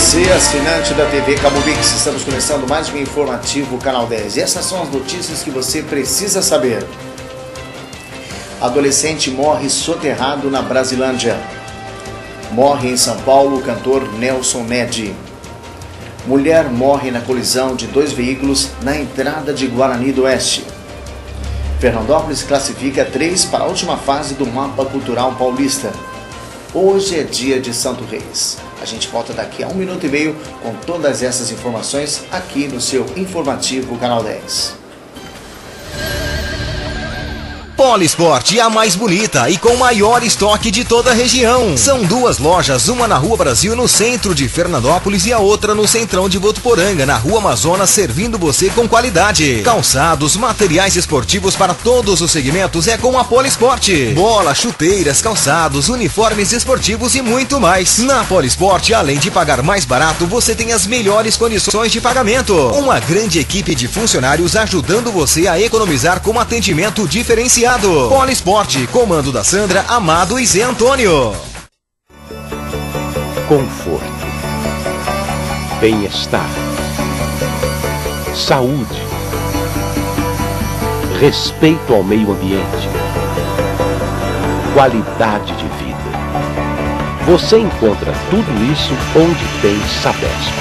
você, assinante da TV Cabo Mix, estamos começando mais um informativo Canal 10. E essas são as notícias que você precisa saber. Adolescente morre soterrado na Brasilândia. Morre em São Paulo o cantor Nelson Ned. Mulher morre na colisão de 2 veículos na entrada de Guarani do Oeste. Fernandópolis classifica 3 para a última fase do mapa cultural paulista. Hoje é dia de Santo Reis. A gente volta daqui a 1 minuto e meio com todas essas informações aqui no seu informativo Canal 10. Polisport, a mais bonita e com maior estoque de toda a região. São 2 lojas, uma na Rua Brasil, no centro de Fernandópolis, e a outra no centrão de Votuporanga, na Rua Amazonas, servindo você com qualidade. Calçados, materiais esportivos para todos os segmentos é com a Polisport. Bola, chuteiras, calçados, uniformes esportivos e muito mais. Na Polisport, além de pagar mais barato, você tem as melhores condições de pagamento. Uma grande equipe de funcionários ajudando você a economizar com atendimento diferenciado. Polisport, comando da Sandra, Amado e Zé Antônio. Conforto, bem-estar, saúde, respeito ao meio ambiente, qualidade de vida. Você encontra tudo isso onde tem Sabesp.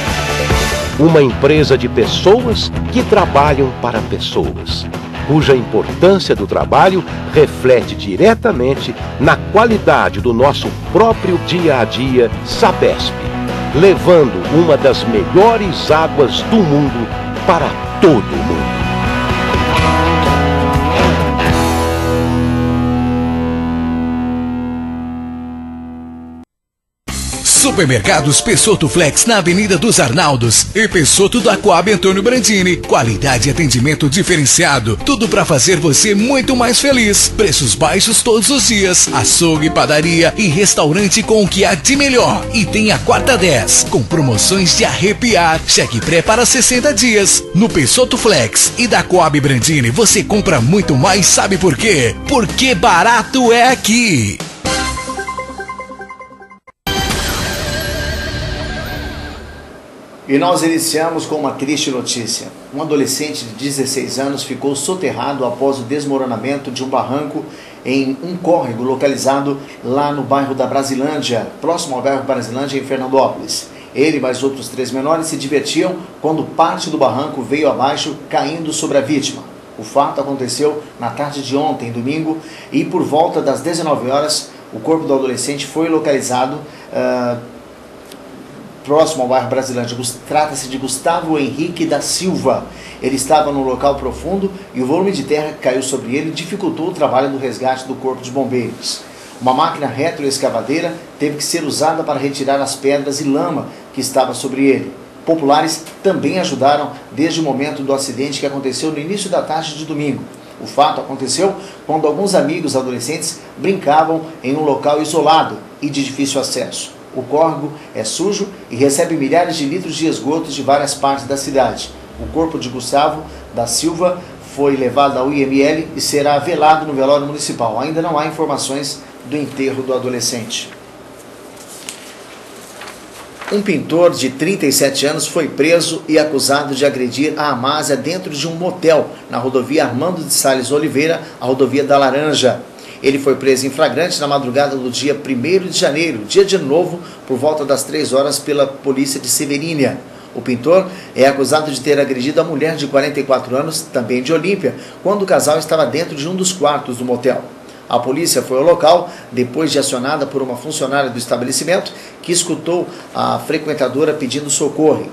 Uma empresa de pessoas que trabalham para pessoas, cuja importância do trabalho reflete diretamente na qualidade do nosso próprio dia a dia. Sabesp, levando uma das melhores águas do mundo para todo mundo. Supermercados Peixoto Flex na Avenida dos Arnaldos e Peixoto da Coab Antônio Brandini. Qualidade e atendimento diferenciado. Tudo para fazer você muito mais feliz. Preços baixos todos os dias. Açougue, padaria e restaurante com o que há de melhor. E tem a quarta 10 com promoções de arrepiar. Cheque pré para 60 dias. No Peixoto Flex e da Coab Brandini você compra muito mais, sabe por quê? Porque barato é aqui. E nós iniciamos com uma triste notícia. Um adolescente de 16 anos ficou soterrado após o desmoronamento de um barranco em um córrego localizado lá no bairro da Brasilândia, próximo ao bairro Brasilândia, em Fernandópolis. Ele e mais outros 3 menores se divertiam quando parte do barranco veio abaixo, caindo sobre a vítima. O fato aconteceu na tarde de ontem, domingo, e por volta das 19 horas, o corpo do adolescente foi localizado próximo ao bairro Brasilândia. Trata-se de Gustavo Henrique da Silva. Ele estava num local profundo e o volume de terra que caiu sobre ele dificultou o trabalho do resgate do corpo de bombeiros. Uma máquina retroescavadeira teve que ser usada para retirar as pedras e lama que estava sobre ele. Populares também ajudaram desde o momento do acidente que aconteceu no início da tarde de domingo. O fato aconteceu quando alguns amigos adolescentes brincavam em um local isolado e de difícil acesso. O córrego é sujo e recebe milhares de litros de esgotos de várias partes da cidade. O corpo de Gustavo da Silva foi levado ao IML e será velado no velório municipal. Ainda não há informações do enterro do adolescente. Um pintor de 37 anos foi preso e acusado de agredir a Amásia dentro de um motel na rodovia Armando de Salles Oliveira, a rodovia da Laranja. Ele foi preso em flagrante na madrugada do dia 1º de janeiro, dia de Ano Novo, por volta das 3 horas pela polícia de Severínia. O pintor é acusado de ter agredido a mulher de 44 anos, também de Olímpia, quando o casal estava dentro de um dos quartos do motel. A polícia foi ao local depois de acionada por uma funcionária do estabelecimento que escutou a frequentadora pedindo socorro.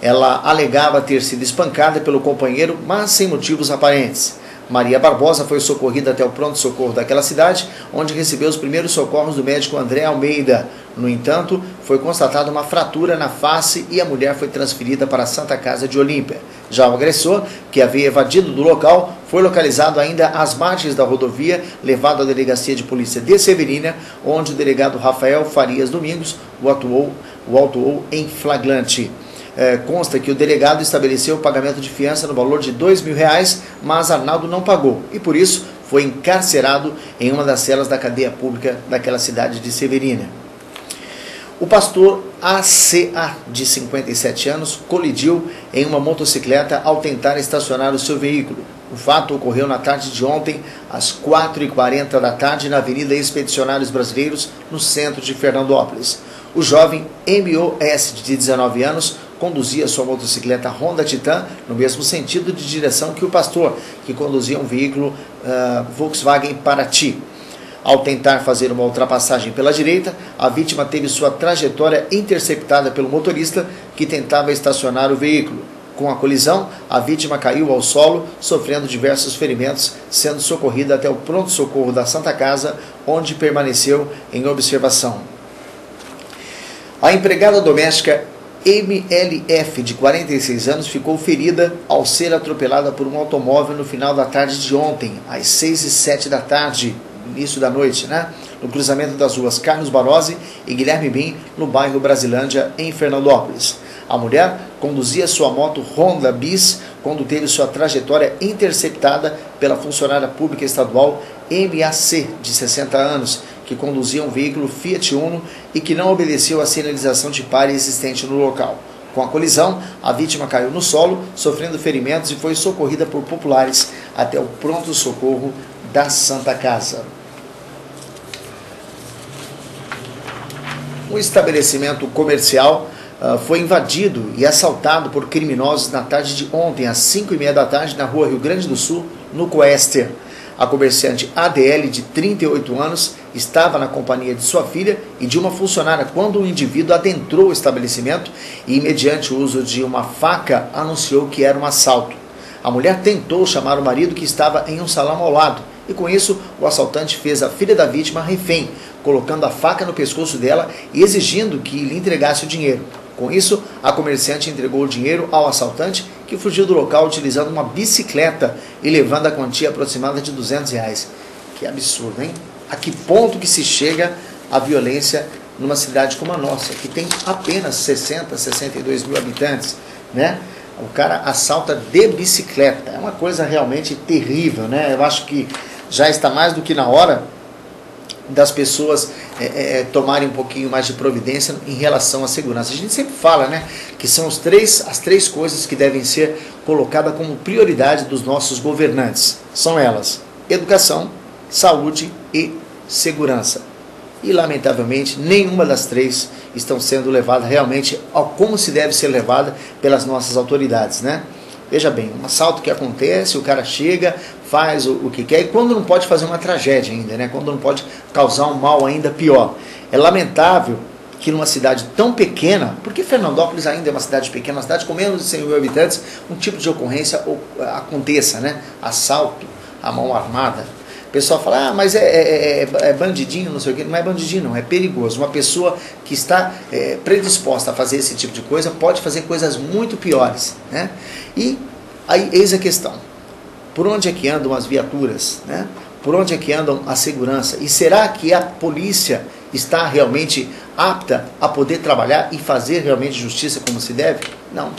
Ela alegava ter sido espancada pelo companheiro, mas sem motivos aparentes. Maria Barbosa foi socorrida até o pronto-socorro daquela cidade, onde recebeu os primeiros socorros do médico André Almeida. No entanto, foi constatada uma fratura na face e a mulher foi transferida para a Santa Casa de Olímpia. Já o agressor, que havia evadido do local, foi localizado ainda às margens da rodovia, levado à delegacia de polícia de Severínia, onde o delegado Rafael Farias Domingos o autuou em flagrante. Consta que o delegado estabeleceu o pagamento de fiança no valor de R$2.000, mas Arnaldo não pagou e, por isso, foi encarcerado em uma das celas da cadeia pública daquela cidade de Severínia. O pastor ACA, de 57 anos, colidiu em uma motocicleta ao tentar estacionar o seu veículo. O fato ocorreu na tarde de ontem, às 4h40 da tarde, na Avenida Expedicionários Brasileiros, no centro de Fernandópolis. O jovem MOS, de 19 anos, conduzia sua motocicleta Honda Titan no mesmo sentido de direção que o pastor, que conduzia um veículo Volkswagen Paraty. Ao tentar fazer uma ultrapassagem pela direita, a vítima teve sua trajetória interceptada pelo motorista que tentava estacionar o veículo. Com a colisão, a vítima caiu ao solo, sofrendo diversos ferimentos, sendo socorrida até o pronto-socorro da Santa Casa, onde permaneceu em observação. A empregada doméstica MLF, de 46 anos, ficou ferida ao ser atropelada por um automóvel no final da tarde de ontem, às 6h07 da tarde, início da noite, no cruzamento das ruas Carlos Barozzi e Guilherme Bim, no bairro Brasilândia, em Fernandópolis. A mulher conduzia sua moto Honda Bis quando teve sua trajetória interceptada pela funcionária pública estadual MAC, de 60 anos, que conduzia um veículo Fiat Uno e que não obedeceu à sinalização de pare existente no local. Com a colisão, a vítima caiu no solo, sofrendo ferimentos e foi socorrida por populares até o pronto-socorro da Santa Casa. Um estabelecimento comercial foi invadido e assaltado por criminosos na tarde de ontem, às 5h30 da tarde, na rua Rio Grande do Sul, no Coester. A comerciante ADL, de 38 anos, estava na companhia de sua filha e de uma funcionária quando o indivíduo adentrou o estabelecimento e, mediante o uso de uma faca, anunciou que era um assalto. A mulher tentou chamar o marido, que estava em um salão ao lado, e com isso o assaltante fez a filha da vítima refém, colocando a faca no pescoço dela e exigindo que lhe entregasse o dinheiro. Com isso, a comerciante entregou o dinheiro ao assaltante, que fugiu do local utilizando uma bicicleta e levando a quantia aproximada de R$200. Que absurdo, hein? A que ponto que se chega a violência numa cidade como a nossa, que tem apenas 60, 62 mil habitantes, O cara assalta de bicicleta. É uma coisa realmente terrível, Eu acho que já está mais do que na hora das pessoas tomarem um pouquinho mais de providência em relação à segurança. A gente sempre fala, que são as três coisas que devem ser colocadas como prioridade dos nossos governantes. São elas: educação, saúde e segurança. E, lamentavelmente, nenhuma das três estão sendo levadas realmente ao como se deve ser levada pelas nossas autoridades, Veja bem, um assalto que acontece, o cara chega, faz o que quer, e quando não pode fazer uma tragédia ainda, quando não pode causar um mal ainda pior. É lamentável que numa cidade tão pequena, porque Fernandópolis ainda é uma cidade pequena, uma cidade com menos de 100 mil habitantes, um tipo de ocorrência aconteça, assalto à mão armada. O pessoal fala, mas é bandidinho, não sei o quê. Não é bandidinho, não, é perigoso. Uma pessoa que está predisposta a fazer esse tipo de coisa pode fazer coisas muito piores, E aí, eis a questão: por onde é que andam as viaturas, Por onde é que andam a segurança? E será que a polícia está realmente apta a poder trabalhar e fazer realmente justiça como se deve? Não.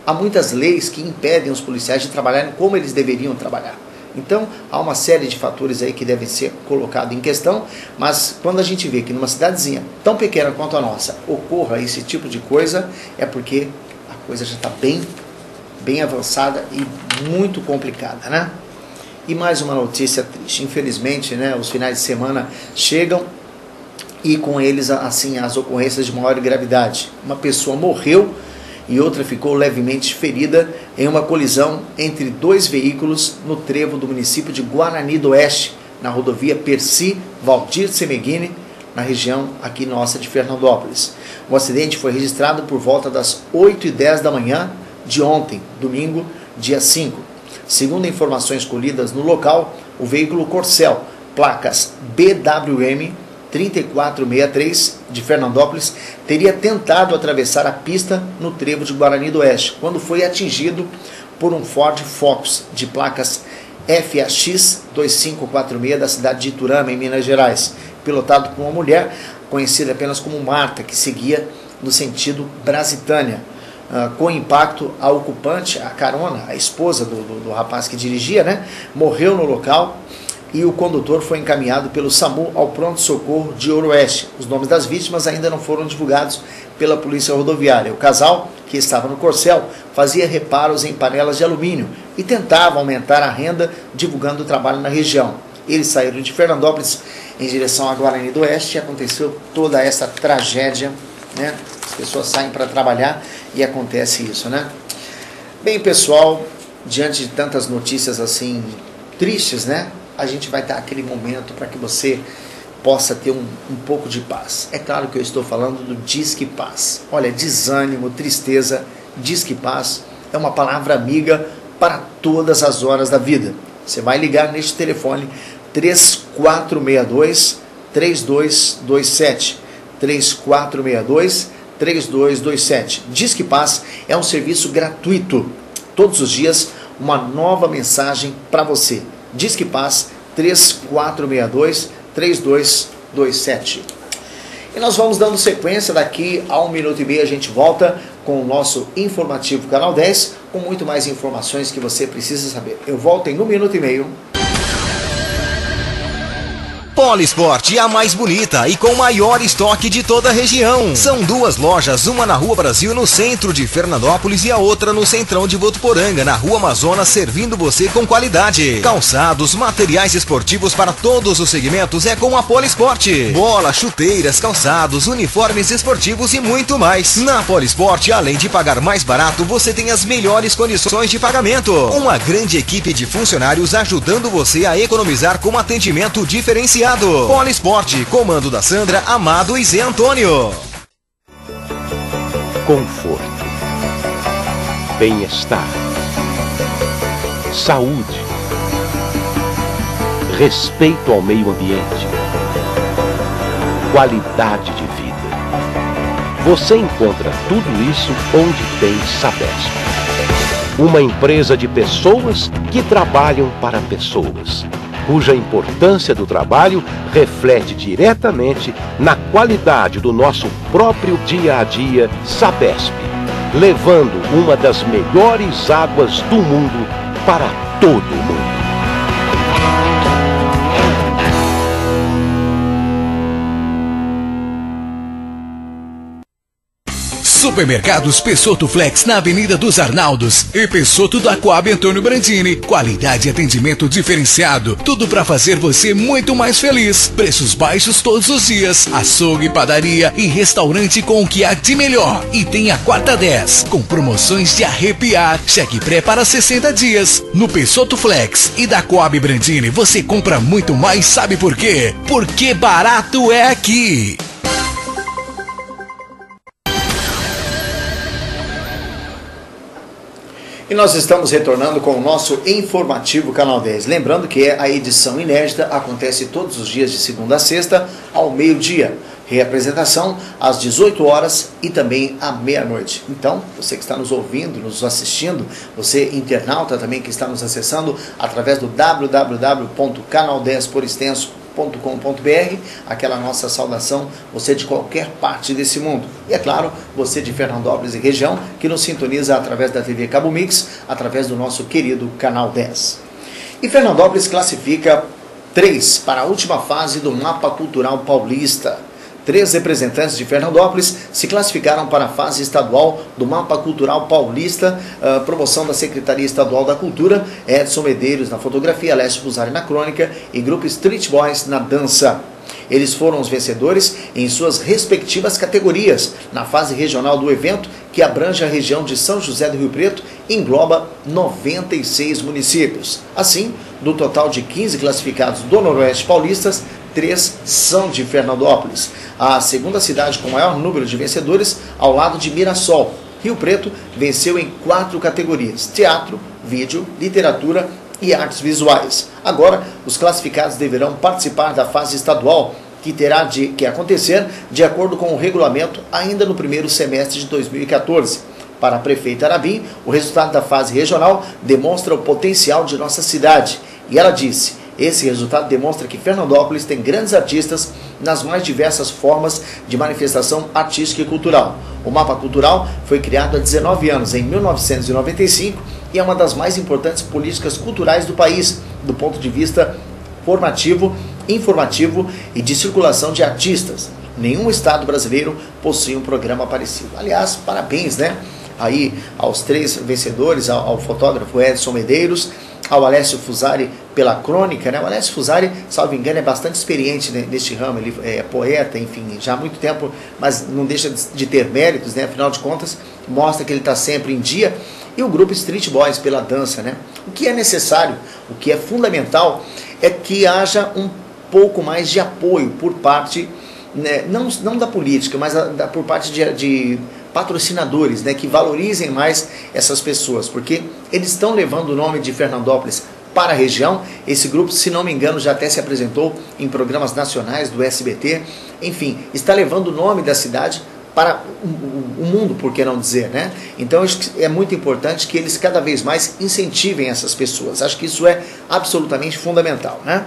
Há muitas leis que impedem os policiais de trabalharem como eles deveriam trabalhar. Então, há uma série de fatores aí que devem ser colocados em questão, mas quando a gente vê que numa cidadezinha tão pequena quanto a nossa ocorra esse tipo de coisa, é porque a coisa já está bem avançada e muito complicada, E mais uma notícia triste. Infelizmente, os finais de semana chegam e com eles, assim, as ocorrências de maior gravidade. Uma pessoa morreu e outra ficou levemente ferida em uma colisão entre dois veículos no trevo do município de Guarani do Oeste, na rodovia Percy Valdir Semeghini, na região aqui nossa de Fernandópolis. O acidente foi registrado por volta das 8h10 da manhã de ontem, domingo, dia 5. Segundo informações colhidas no local, o veículo Corcel, placas BWM 3463 de Fernandópolis, teria tentado atravessar a pista no trevo de Guarani do Oeste, quando foi atingido por um Ford Focus de placas FAX 2546 da cidade de Iturama, em Minas Gerais, pilotado por uma mulher conhecida apenas como Marta, que seguia no sentido Brasitânia. Com impacto, a ocupante, a carona, a esposa do rapaz que dirigia, morreu no local. e o condutor foi encaminhado pelo SAMU ao pronto-socorro de Ouro Oeste. Os nomes das vítimas ainda não foram divulgados pela Polícia Rodoviária. O casal, que estava no Corcel, fazia reparos em panelas de alumínio e tentava aumentar a renda divulgando o trabalho na região. Eles saíram de Fernandópolis em direção a Guarani do Oeste e aconteceu toda essa tragédia, né? As pessoas saem para trabalhar e acontece isso, né? Bem, pessoal, diante de tantas notícias assim tristes, né? A gente vai dar aquele momento para que você possa ter um pouco de paz. É claro que eu estou falando do Disque Paz. Olha, desânimo, tristeza, Disque Paz é uma palavra amiga para todas as horas da vida. Você vai ligar neste telefone 3462-3227. 3462-3227. Disque Paz é um serviço gratuito. Todos os dias, uma nova mensagem para você. Disque Paz 3462-3227. E nós vamos dando sequência. Daqui a 1 minuto e meio a gente volta com o nosso informativo Canal 10, com muito mais informações que você precisa saber. Eu volto em 1 minuto e meio. Polisport, a mais bonita e com o maior estoque de toda a região. São 2 lojas, uma na Rua Brasil, no centro de Fernandópolis, e a outra no centrão de Votuporanga, na Rua Amazonas, servindo você com qualidade. Calçados, materiais esportivos para todos os segmentos é com a Polisport. Bola, chuteiras, calçados, uniformes esportivos e muito mais. Na Polisport, além de pagar mais barato, você tem as melhores condições de pagamento. Uma grande equipe de funcionários ajudando você a economizar com atendimento diferenciado. Polisport, comando da Sandra, Amado e Zé Antônio. Conforto, bem-estar, saúde, respeito ao meio ambiente, qualidade de vida. Você encontra tudo isso onde tem Sabesp. Uma empresa de pessoas que trabalham para pessoas, cuja importância do trabalho reflete diretamente na qualidade do nosso próprio dia a dia. Sabesp, levando uma das melhores águas do mundo para todo mundo. Supermercados Pessotto Flex na Avenida dos Arnaldos e Pessotto da Coab Antônio Brandini. Qualidade e atendimento diferenciado. Tudo para fazer você muito mais feliz. Preços baixos todos os dias. Açougue, padaria e restaurante com o que há de melhor. E tem a quarta 10 com promoções de arrepiar. Cheque pré para 60 dias. No Pessotto Flex e da Coab Brandini você compra muito mais, sabe por quê? Porque barato é aqui. E nós estamos retornando com o nosso informativo Canal 10. Lembrando que a edição inédita acontece todos os dias de segunda a sexta, ao meio-dia. Reapresentação às 18 horas e também à meia-noite. Então, você que está nos ouvindo, nos assistindo, você internauta também que está nos acessando através do www.canal10porextenso.com.br, aquela nossa saudação, você de qualquer parte desse mundo. E é claro, você de Fernandópolis e região, que nos sintoniza através da TV Cabo Mix, através do nosso querido Canal 10. E Fernandópolis classifica 3 para a última fase do Mapa Cultural Paulista. 3 representantes de Fernandópolis se classificaram para a fase estadual do Mapa Cultural Paulista, promoção da Secretaria Estadual da Cultura, Edson Medeiros na fotografia, Alessio Fusari na crônica e Grupo Street Boys na dança. Eles foram os vencedores em suas respectivas categorias, na fase regional do evento, que abrange a região de São José do Rio Preto e engloba 96 municípios. Assim, do total de 15 classificados do Noroeste Paulistas, 3 são de Fernandópolis. A segunda cidade com maior número de vencedores, ao lado de Mirassol. Rio Preto venceu em 4 categorias: teatro, vídeo, literatura e artes visuais. Agora, os classificados deverão participar da fase estadual, que terá que acontecer de acordo com o regulamento ainda no primeiro semestre de 2014. Para a prefeita Arabim, o resultado da fase regional demonstra o potencial de nossa cidade. E ela disse: esse resultado demonstra que Fernandópolis tem grandes artistas nas mais diversas formas de manifestação artística e cultural. O Mapa Cultural foi criado há 19 anos, em 1995, e é uma das mais importantes políticas culturais do país, do ponto de vista formativo, informativo e de circulação de artistas. Nenhum estado brasileiro possui um programa parecido. Aliás, parabéns, né? Aí aos 3 vencedores, ao fotógrafo Edson Medeiros, ao Alessio Fusari pela crônica, né? O Alessio Fusari, salvo engano, é bastante experiente, né, neste ramo, ele é poeta, enfim, já há muito tempo, mas não deixa de ter méritos, né? Afinal de contas, mostra que ele está sempre em dia. E o grupo Street Boys pela dança, né? O que é necessário, o que é fundamental é que haja um pouco mais de apoio por parte, né, não da política, mas por parte de patrocinadores, né, que valorizem mais essas pessoas, porque eles estão levando o nome de Fernandópolis para a região. Esse grupo, se não me engano, já até se apresentou em programas nacionais do SBT, enfim, está levando o nome da cidade para o mundo, por que não dizer, né? Então acho que é muito importante que eles cada vez mais incentivem essas pessoas. Acho que isso é absolutamente fundamental, né?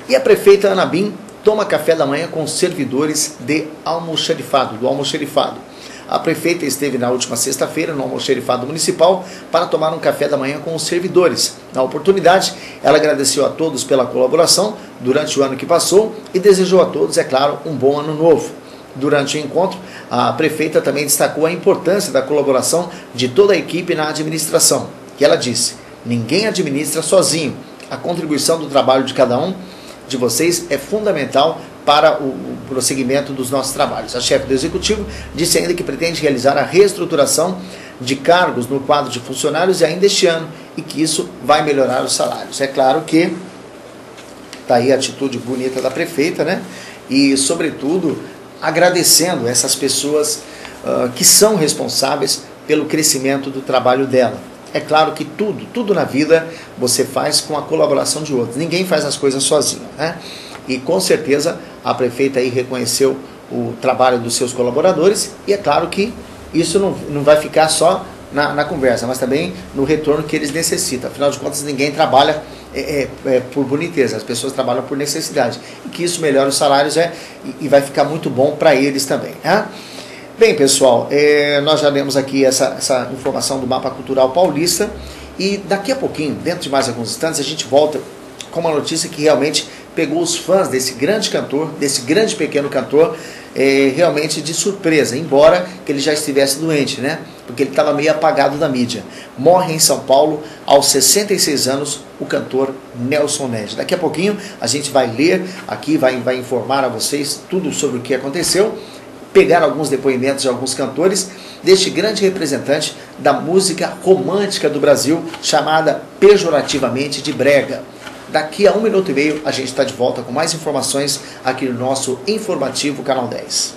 E a prefeita Ana Bim toma café da manhã com os servidores do almoxarifado. A prefeita esteve na última sexta-feira no almoxarifado municipal para tomar um café da manhã com os servidores. Na oportunidade, ela agradeceu a todos pela colaboração durante o ano que passou e desejou a todos, é claro, um bom ano novo. Durante o encontro, a prefeita também destacou a importância da colaboração de toda a equipe na administração. E ela disse: ninguém administra sozinho. A contribuição do trabalho de cada um de vocês é fundamental para o prosseguimento dos nossos trabalhos. A chefe do executivo disse ainda que pretende realizar a reestruturação de cargos no quadro de funcionários ainda este ano e que isso vai melhorar os salários. É claro que está aí a atitude bonita da prefeita, né? E, sobretudo, agradecendo essas pessoas que são responsáveis pelo crescimento do trabalho dela. É claro que tudo na vida você faz com a colaboração de outros. Ninguém faz as coisas sozinho, né? E com certeza a prefeita aí reconheceu o trabalho dos seus colaboradores e é claro que isso não vai ficar só na conversa, mas também no retorno que eles necessitam. Afinal de contas, ninguém trabalha por boniteza, as pessoas trabalham por necessidade. E que isso melhora os salários e vai ficar muito bom para eles também, né? Bem, pessoal, nós já demos aqui essa informação do Mapa Cultural Paulista e daqui a pouquinho, dentro de mais alguns instantes, a gente volta com uma notícia que realmente pegou os fãs desse grande cantor, desse grande pequeno cantor, realmente de surpresa, embora que ele já estivesse doente, né? Porque ele estava meio apagado da mídia. Morre em São Paulo, aos 66 anos, o cantor Nelson Ned. Daqui a pouquinho a gente vai ler aqui, vai informar a vocês tudo sobre o que aconteceu, pegar alguns depoimentos de alguns cantores deste grande representante da música romântica do Brasil, chamada pejorativamente de brega. Daqui a 1 minuto e meio a gente está de volta com mais informações aqui no nosso informativo Canal 10.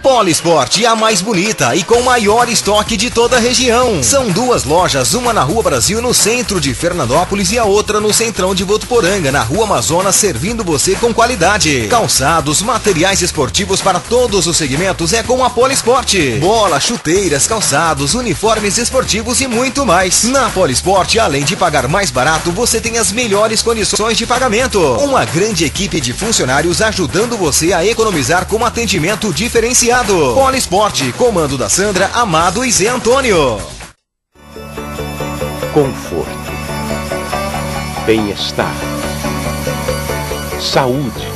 Polisport, a mais bonita e com o maior estoque de toda a região. São 2 lojas, uma na Rua Brasil, no centro de Fernandópolis, e a outra no centrão de Votuporanga, na Rua Amazonas, servindo você com qualidade. Calçados, materiais esportivos para todos os segmentos é com a Polisport. Bola, chuteiras, calçados, uniformes esportivos e muito mais. Na Polisport, além de pagar mais barato, você tem as melhores condições de pagamento. Uma grande equipe de funcionários ajudando você a economizar com atendimento diferenciado. Polisport, comando da Sandra, Amado e Zé Antônio. Conforto, bem-estar, saúde,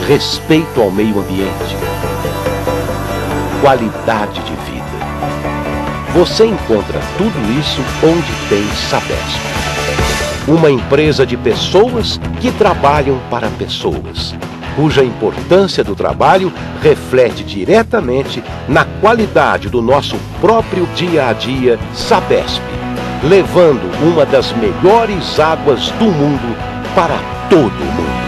respeito ao meio ambiente, qualidade de vida. Você encontra tudo isso onde tem Sabesp. Uma empresa de pessoas que trabalham para pessoas, cuja importância do trabalho reflete diretamente na qualidade do nosso próprio dia a dia. Sabesp, levando uma das melhores águas do mundo para todo mundo.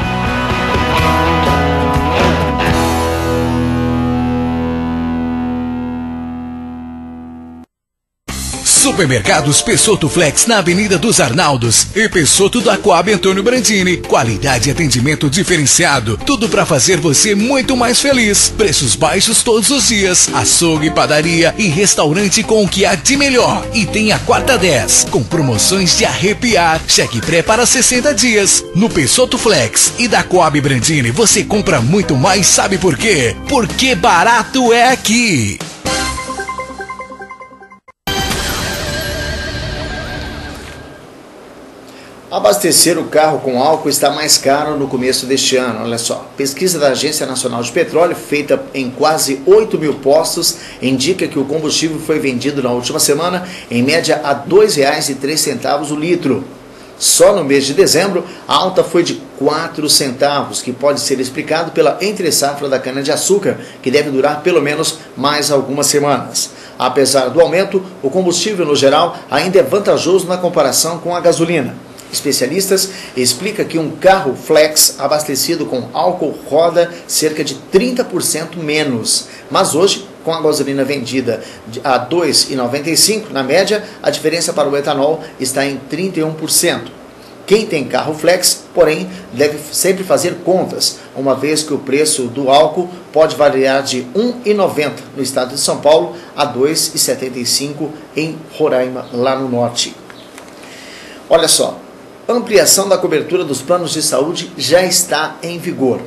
Supermercados Pessotto Flex na Avenida dos Arnaldos e Pessotto da Coab Antônio Brandini. Qualidade e atendimento diferenciado. Tudo para fazer você muito mais feliz. Preços baixos todos os dias. Açougue, padaria e restaurante com o que há de melhor. E tem a quarta 10 com promoções de arrepiar. Cheque pré para 60 dias. No Pessotto Flex e da Coab Brandini você compra muito mais, sabe por quê? Porque barato é aqui. Abastecer o carro com álcool está mais caro no começo deste ano. Olha só, pesquisa da Agência Nacional de Petróleo, feita em quase 8 mil postos, indica que o combustível foi vendido na última semana em média a R$ 2,03 o litro. Só no mês de dezembro, a alta foi de 4 centavos, que pode ser explicado pela entre-safra da cana-de-açúcar, que deve durar pelo menos mais algumas semanas. Apesar do aumento, o combustível no geral ainda é vantajoso na comparação com a gasolina. Especialistas explicam que um carro flex abastecido com álcool roda cerca de 30% menos. Mas hoje, com a gasolina vendida a R$ 2,95, na média, a diferença para o etanol está em 31%. Quem tem carro flex, porém, deve sempre fazer contas, uma vez que o preço do álcool pode variar de R$ 1,90 no estado de São Paulo a R$ 2,75 em Roraima, lá no norte. Olha só. Ampliação da cobertura dos planos de saúde já está em vigor.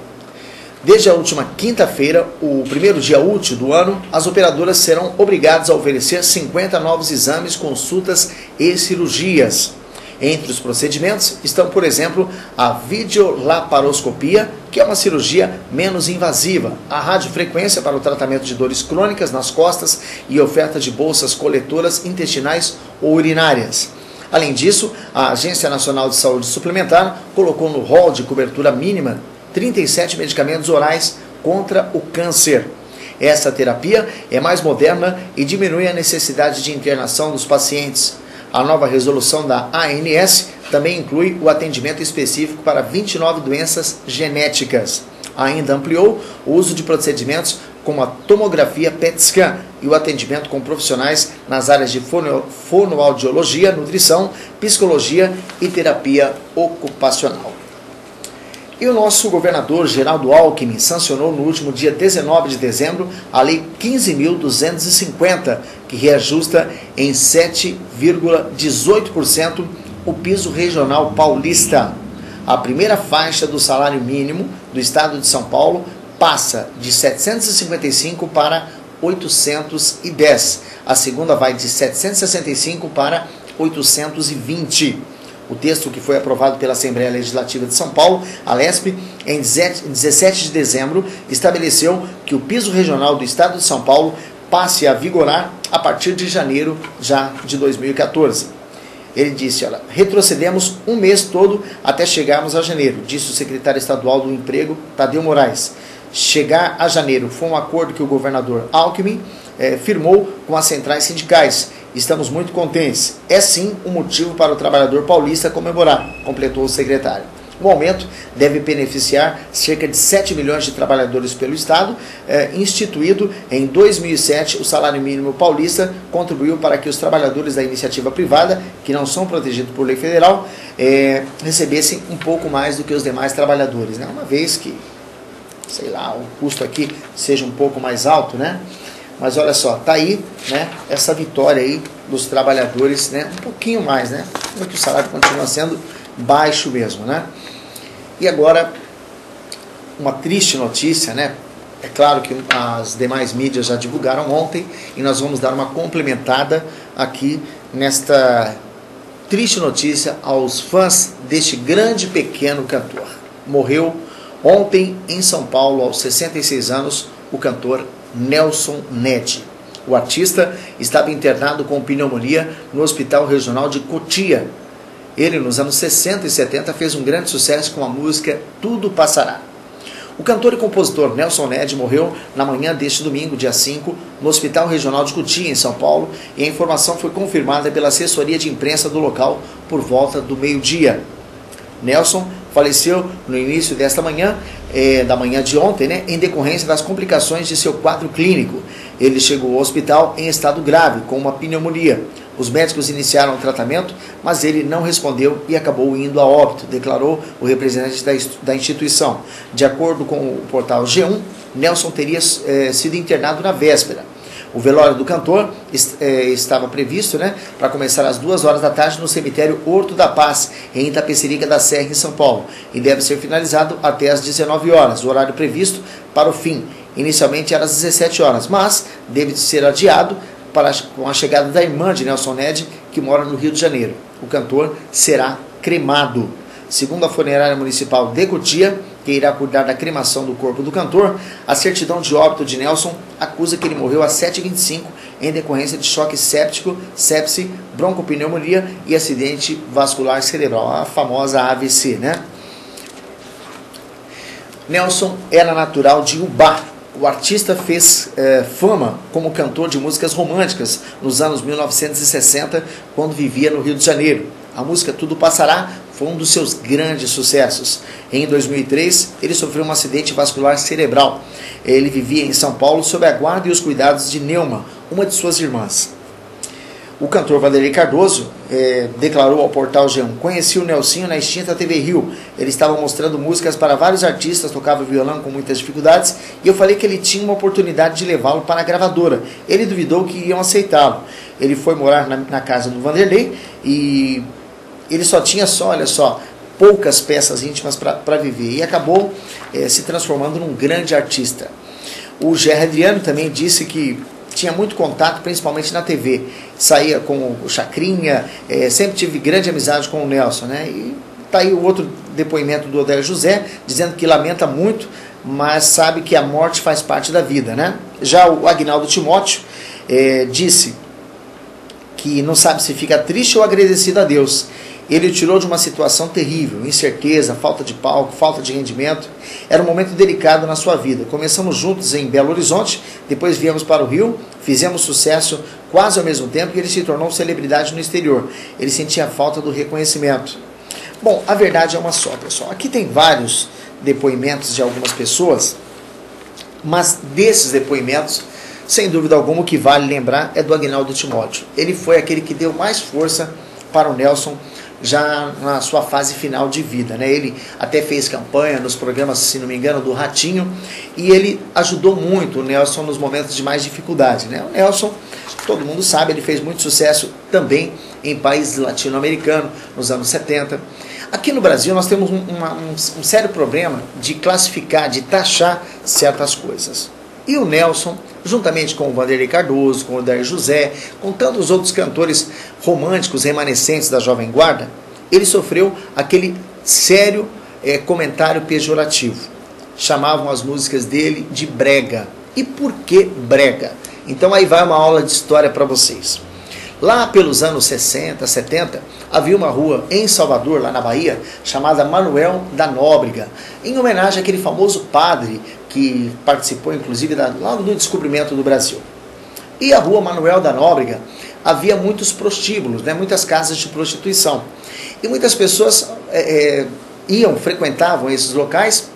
Desde a última quinta-feira, o primeiro dia útil do ano, as operadoras serão obrigadas a oferecer 50 novos exames, consultas e cirurgias. Entre os procedimentos estão, por exemplo, a videolaparoscopia, que é uma cirurgia menos invasiva, a radiofrequência para o tratamento de dores crônicas nas costas e oferta de bolsas coletoras intestinais ou urinárias. Além disso, a Agência Nacional de Saúde Suplementar colocou no rol de cobertura mínima 37 medicamentos orais contra o câncer. Essa terapia é mais moderna e diminui a necessidade de internação dos pacientes. A nova resolução da ANS também inclui o atendimento específico para 29 doenças genéticas. Ainda ampliou o uso de procedimentos como a tomografia PET-scan e o atendimento com profissionais nas áreas de fonoaudiologia, nutrição, psicologia e terapia ocupacional. E o nosso governador Geraldo Alckmin sancionou no último dia 19 de dezembro a Lei 15.250, que reajusta em 7,18% o piso regional paulista. A primeira faixa do salário mínimo do estado de São Paulo passa de 755 para 810. A segunda vai de 765 para 820. O texto que foi aprovado pela Assembleia Legislativa de São Paulo, a LESP, em 17 de dezembro, estabeleceu que o piso regional do estado de São Paulo passe a vigorar a partir de janeiro já de 2014. Ele disse, olha, retrocedemos um mês todo até chegarmos a janeiro, disse o secretário estadual do Emprego, Tadeu Moraes. Chegar a janeiro foi um acordo que o governador Alckmin firmou com as centrais sindicais. Estamos muito contentes. É sim um motivo para o trabalhador paulista comemorar, completou o secretário. O aumento deve beneficiar cerca de 7 milhões de trabalhadores pelo Estado. Instituído em 2007, o salário mínimo paulista contribuiu para que os trabalhadores da iniciativa privada, que não são protegidos por lei federal, recebessem um pouco mais do que os demais trabalhadores, né? Uma vez que, sei lá, o custo aqui seja um pouco mais alto, né? Mas olha só, tá aí, né, essa vitória aí dos trabalhadores, né, um pouquinho mais, né, porque o salário continua sendo baixo mesmo, né. E agora, uma triste notícia, né, é claro que as demais mídias já divulgaram ontem e nós vamos dar uma complementada aqui nesta triste notícia aos fãs deste grande pequeno cantor. Morreu ontem em São Paulo, aos 66 anos, o cantor Nelson Ned. O artista estava internado com pneumonia no Hospital Regional de Cotia. Ele, nos anos 60 e 70, fez um grande sucesso com a música Tudo Passará. O cantor e compositor Nelson Ned morreu na manhã deste domingo, dia 5, no Hospital Regional de Cotia, em São Paulo, e a informação foi confirmada pela assessoria de imprensa do local por volta do meio-dia. Nelson faleceu no início desta manhã, da manhã de ontem, né, em decorrência das complicações de seu quadro clínico. Ele chegou ao hospital em estado grave, com uma pneumonia. Os médicos iniciaram o tratamento, mas ele não respondeu e acabou indo a óbito, declarou o representante da instituição. De acordo com o portal G1, Nelson teria sido internado na véspera. O velório do cantor estava previsto, né, para começar às 2 horas da tarde no cemitério Horto da Paz, em Itapecerica da Serra, em São Paulo, e deve ser finalizado até às 19 horas, o horário previsto para o fim. Inicialmente era às 17 horas, mas deve ser adiado com a chegada da irmã de Nelson Ned, que mora no Rio de Janeiro. O cantor será cremado. Segundo a funerária municipal de Cotia, que irá cuidar da cremação do corpo do cantor, a certidão de óbito de Nelson acusa que ele morreu às 7h25 em decorrência de choque séptico, sepse, broncopneumonia e acidente vascular cerebral, a famosa AVC, né? Nelson era natural de Ubá. O artista fez fama como cantor de músicas românticas nos anos 1960, quando vivia no Rio de Janeiro. A música Tudo Passará foi um dos seus grandes sucessos. Em 2003, ele sofreu um acidente vascular cerebral. Ele vivia em São Paulo sob a guarda e os cuidados de Neuma, uma de suas irmãs. O cantor Vanderlei Cardoso declarou ao portal G1: conheci o Nelsinho na extinta TV Rio. Ele estava mostrando músicas para vários artistas, tocava violão com muitas dificuldades, e eu falei que ele tinha uma oportunidade de levá-lo para a gravadora. Ele duvidou que iam aceitá-lo. Ele foi morar na casa do Vanderlei e ele só tinha olha só, poucas peças íntimas para viver, e acabou se transformando num grande artista. O Gerry Adriano também disse que tinha muito contato, principalmente na TV. Saía com o Chacrinha, sempre tive grande amizade com o Nelson, né? E tá aí o outro depoimento do Odélio José, dizendo que lamenta muito, mas sabe que a morte faz parte da vida, né? Já o Agnaldo Timóteo disse que não sabe se fica triste ou agradecido a Deus. Ele o tirou de uma situação terrível, incerteza, falta de palco, falta de rendimento. Era um momento delicado na sua vida. Começamos juntos em Belo Horizonte, depois viemos para o Rio, fizemos sucesso quase ao mesmo tempo e ele se tornou celebridade no exterior. Ele sentia falta do reconhecimento. Bom, a verdade é uma só, pessoal. Aqui tem vários depoimentos de algumas pessoas, mas desses depoimentos, sem dúvida alguma, o que vale lembrar é do Agnaldo Timóteo. Ele foi aquele que deu mais força para o Nelson já na sua fase final de vida, né? Ele até fez campanha nos programas, se não me engano, do Ratinho, e ele ajudou muito o Nelson nos momentos de mais dificuldade, né? O Nelson, todo mundo sabe, ele fez muito sucesso também em países latino-americanos nos anos 70. Aqui no Brasil nós temos um sério problema de classificar, de taxar certas coisas. E o Nelson, juntamente com o Vanderlei Cardoso, com o Odélio José, com tantos outros cantores românticos remanescentes da Jovem Guarda, ele sofreu aquele sério comentário pejorativo. Chamavam as músicas dele de brega. E por que brega? Então aí vai uma aula de história para vocês. Lá pelos anos 60, 70, havia uma rua em Salvador, lá na Bahia, chamada Manuel da Nóbrega, em homenagem àquele famoso padre que participou, inclusive, lá no descobrimento do Brasil. E a rua Manuel da Nóbrega havia muitos prostíbulos, né, muitas casas de prostituição. E muitas pessoas frequentavam esses locais,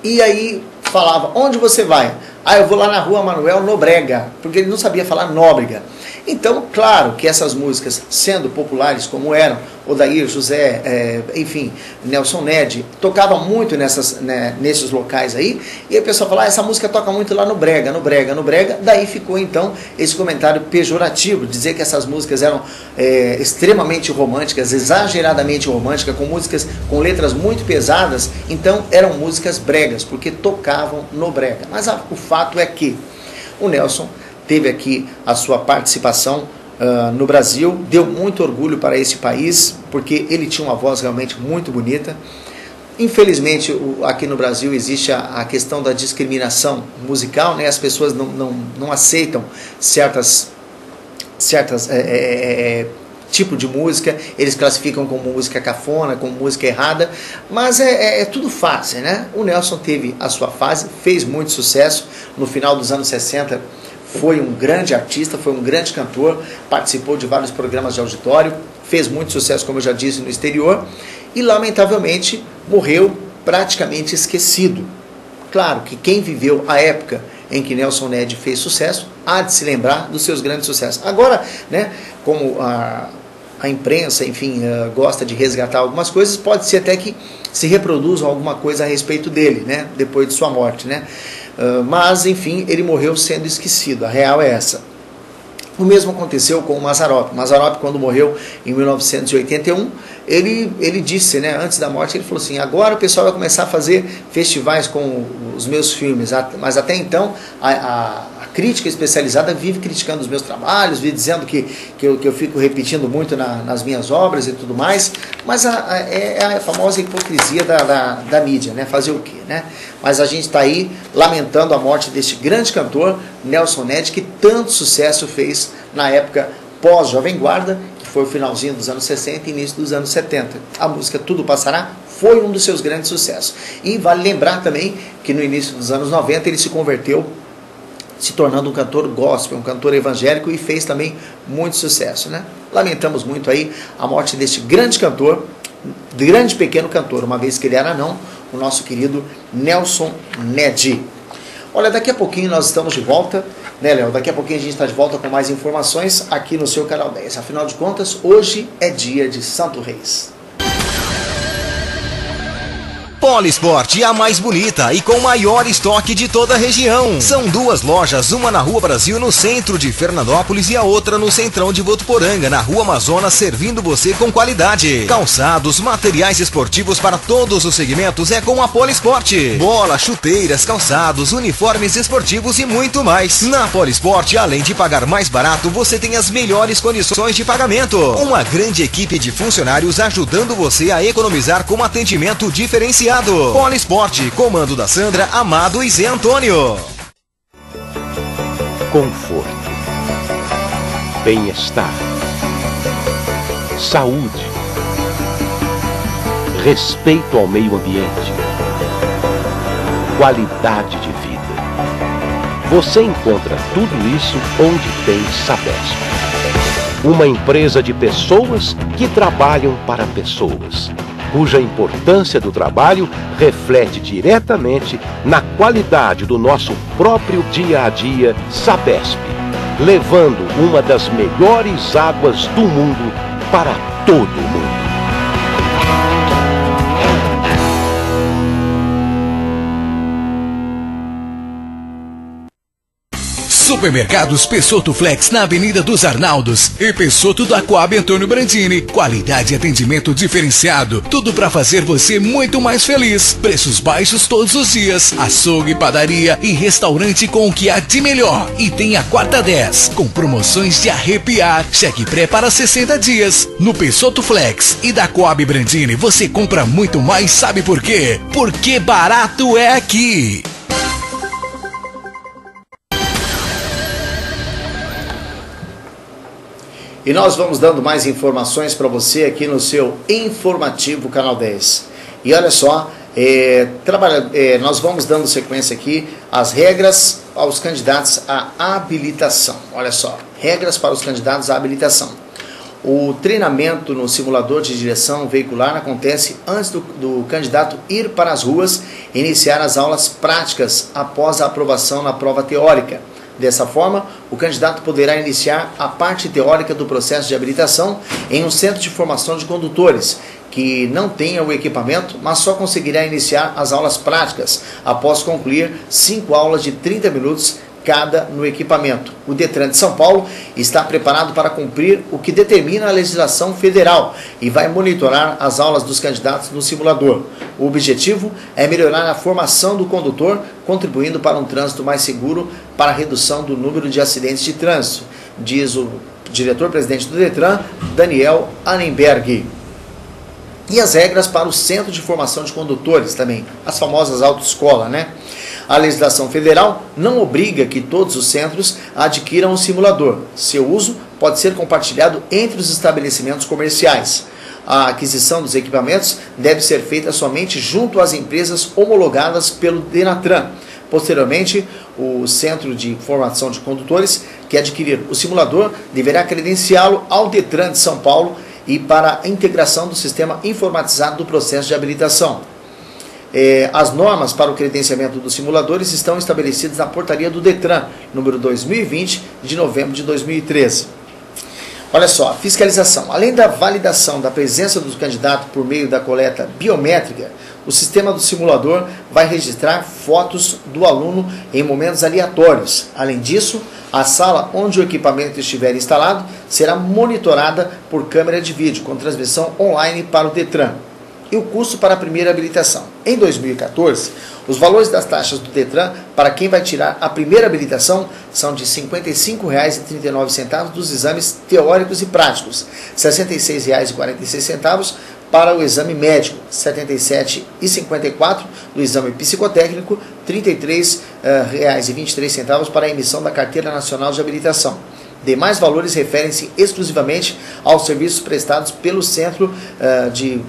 e aí falava: onde você vai? Ah, eu vou lá na rua Manuel Nóbrega, porque ele não sabia falar Nóbrega. Então, claro que essas músicas, sendo populares como eram, Odair, José, enfim, Nelson Ned, tocavam muito nesses locais aí, e a pessoa falava: essa música toca muito lá no brega, no brega, no brega. Daí ficou então esse comentário pejorativo, dizer que essas músicas eram extremamente românticas, exageradamente românticas, com músicas com letras muito pesadas, então eram músicas bregas, porque tocavam no brega. Mas o fato é que o Nelson teve aqui a sua participação no Brasil, deu muito orgulho para esse país, porque ele tinha uma voz realmente muito bonita. Infelizmente, aqui no Brasil existe a questão da discriminação musical, né? As pessoas não aceitam certas tipo de música, eles classificam como música cafona, como música errada, mas é tudo fase, né? O Nelson teve a sua fase, fez muito sucesso no final dos anos 60, foi um grande artista, foi um grande cantor, participou de vários programas de auditório, fez muito sucesso, como eu já disse, no exterior, e lamentavelmente morreu praticamente esquecido. Claro que quem viveu a época em que Nelson Ned fez sucesso, há de se lembrar dos seus grandes sucessos. Agora, né, como a imprensa, enfim, gosta de resgatar algumas coisas, pode ser até que se reproduzam alguma coisa a respeito dele, né, depois de sua morte, né? Mas, enfim, ele morreu sendo esquecido, a real é essa. O mesmo aconteceu com o Mazzaropi. Mazzaropi, quando morreu em 1981, ele disse, né, antes da morte, ele falou assim: agora o pessoal vai começar a fazer festivais com os meus filmes, mas até então a crítica especializada vive criticando os meus trabalhos, vive dizendo que eu fico repetindo muito nas minhas obras e tudo mais, mas é a famosa hipocrisia da mídia, né? Fazer o quê, né? Mas a gente está aí lamentando a morte deste grande cantor, Nelson Ned, que tanto sucesso fez na época pós-Jovem Guarda, que foi o finalzinho dos anos 60 e início dos anos 70. A música Tudo Passará foi um dos seus grandes sucessos. E vale lembrar também que no início dos anos 90 ele se converteu, se tornando um cantor gospel, um cantor evangélico, e fez também muito sucesso, né? Lamentamos muito aí a morte deste grande cantor, grande pequeno cantor, uma vez que ele era anão, o nosso querido Nelson Ned. Olha, daqui a pouquinho nós estamos de volta, né, Léo? Daqui a pouquinho a gente está de volta com mais informações aqui no seu Canal 10. Afinal de contas, hoje é dia de Santo Reis. Polisport, a mais bonita e com o maior estoque de toda a região. São duas lojas, uma na Rua Brasil, no centro de Fernandópolis, e a outra no centrão de Votuporanga, na Rua Amazonas, servindo você com qualidade. Calçados, materiais esportivos para todos os segmentos é com a Polisport. Bola, chuteiras, calçados, uniformes esportivos e muito mais. Na Polisport, além de pagar mais barato, você tem as melhores condições de pagamento. Uma grande equipe de funcionários ajudando você a economizar com atendimento diferenciado. Polisport, comando da Sandra, Amado e Zé Antônio. Conforto, bem-estar, saúde, respeito ao meio ambiente, qualidade de vida. Você encontra tudo isso onde tem Sabesp. Uma empresa de pessoas que trabalham para pessoas, cuja importância do trabalho reflete diretamente na qualidade do nosso próprio dia a dia. Sabesp, levando uma das melhores águas do mundo para todo mundo. Supermercados Pessotto Flex na Avenida dos Arnaldos e Pessotto da Coab Antônio Brandini. Qualidade e atendimento diferenciado. Tudo para fazer você muito mais feliz. Preços baixos todos os dias. Açougue, padaria e restaurante com o que há de melhor. E tem a quarta 10 com promoções de arrepiar. Cheque pré para 60 dias. No Pessotto Flex e da Coab Brandini você compra muito mais, sabe por quê? Porque barato é aqui. E nós vamos dando mais informações para você aqui no seu informativo Canal 10. E olha só, nós vamos dando sequência aqui às regras aos candidatos à habilitação. Olha só, regras para os candidatos à habilitação. O treinamento no simulador de direção veicular acontece antes do candidato ir para as ruas e iniciar as aulas práticas após a aprovação na prova teórica. Dessa forma, o candidato poderá iniciar a parte teórica do processo de habilitação em um centro de formação de condutores, que não tenha o equipamento, mas só conseguirá iniciar as aulas práticas após concluir 5 aulas de 30 minutos cada no equipamento. O Detran de São Paulo está preparado para cumprir o que determina a legislação federal e vai monitorar as aulas dos candidatos no simulador. O objetivo é melhorar a formação do condutor, contribuindo para um trânsito mais seguro para a redução do número de acidentes de trânsito, diz o diretor-presidente do Detran, Daniel Annenberg. E as regras para o Centro de Formação de Condutores também, as famosas autoescolas, né? A legislação federal não obriga que todos os centros adquiram um simulador. Seu uso pode ser compartilhado entre os estabelecimentos comerciais. A aquisição dos equipamentos deve ser feita somente junto às empresas homologadas pelo Denatran. Posteriormente, o Centro de Formação de Condutores que adquirir o simulador deverá credenciá-lo ao Detran de São Paulo e para a integração do sistema informatizado do processo de habilitação. As normas para o credenciamento dos simuladores estão estabelecidas na portaria do Detran, número 2020, de novembro de 2013. Olha só, fiscalização. Além da validação da presença do candidato por meio da coleta biométrica, o sistema do simulador vai registrar fotos do aluno em momentos aleatórios. Além disso, a sala onde o equipamento estiver instalado será monitorada por câmera de vídeo, com transmissão online para o Detran. E o custo para a primeira habilitação. Em 2014, Os valores das taxas do Detran para quem vai tirar a primeira habilitação são de R$ 55,39 dos exames teóricos e práticos, R$ 66,46 para o exame médico, R$ 77,54 do exame psicotécnico, R$ 33,23 para a emissão da Carteira Nacional de Habilitação. Demais valores referem-se exclusivamente aos serviços prestados pelo Centro de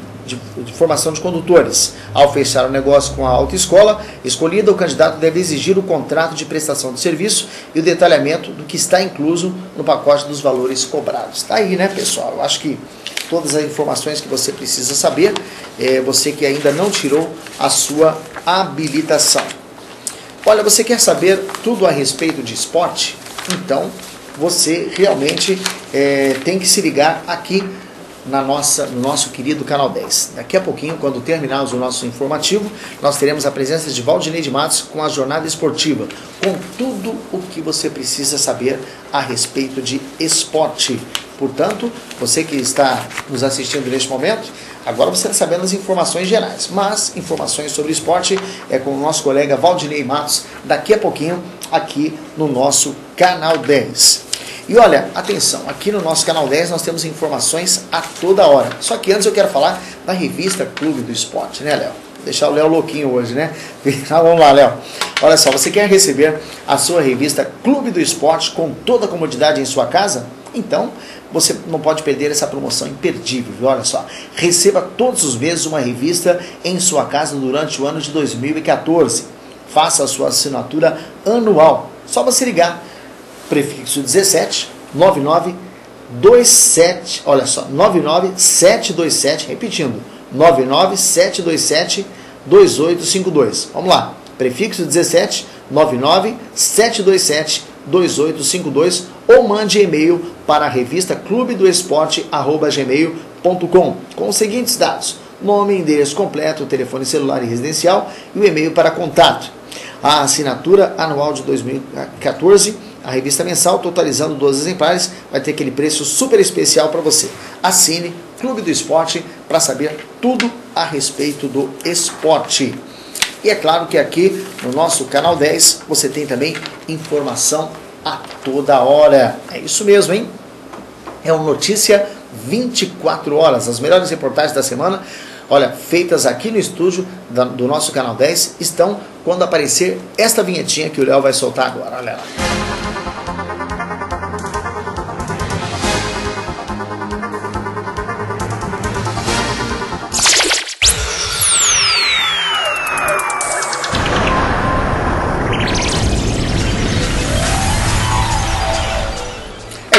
Formação de Condutores. Ao fechar o negócio com a autoescola escolhida, o candidato deve exigir o contrato de prestação de serviço e o detalhamento do que está incluso no pacote dos valores cobrados. Está aí, né, pessoal? Eu acho que todas as informações que você precisa saber, você que ainda não tirou a sua habilitação. Olha, você quer saber tudo a respeito de esporte? Então, você realmente tem que se ligar aqui no nosso querido Canal 10. Daqui a pouquinho, quando terminarmos o nosso informativo, nós teremos a presença de Valdinei de Matos com a jornada esportiva, com tudo o que você precisa saber a respeito de esporte. Portanto, você que está nos assistindo neste momento, agora você está sabendo as informações gerais, mas informações sobre esporte é com o nosso colega Valdinei Matos, daqui a pouquinho, aqui no nosso Canal 10. E olha, atenção, aqui no nosso Canal 10 nós temos informações a toda hora. Só que antes eu quero falar da revista Clube do Esporte, né, Léo? Vou deixar o Léo louquinho hoje, né? Então, vamos lá, Léo. Olha só, você quer receber a sua revista Clube do Esporte com toda a comodidade em sua casa? Então, você não pode perder essa promoção imperdível, viu? Olha só, receba todos os meses uma revista em sua casa durante o ano de 2014. Faça a sua assinatura anual. Só você ligar. Prefixo 17 9927, olha só, 99727, repetindo, 99727 2852. Vamos lá. Prefixo 17 99727 2852 ou mande e-mail para a revista clubedoesporte@gmail.com com os seguintes dados: nome, endereço completo, telefone celular e residencial e o e-mail para contato. A assinatura anual de 2014, a revista mensal, totalizando 12 exemplares, vai ter aquele preço super especial para você. Assine Clube do Esporte para saber tudo a respeito do esporte. E é claro que aqui no nosso Canal 10 você tem também informação a toda hora. É isso mesmo, hein? É uma notícia 24 horas, as melhores reportagens da semana. Olha, feitas aqui no estúdio do nosso Canal 10, estão quando aparecer esta vinhetinha que o Léo vai soltar agora. Olha lá.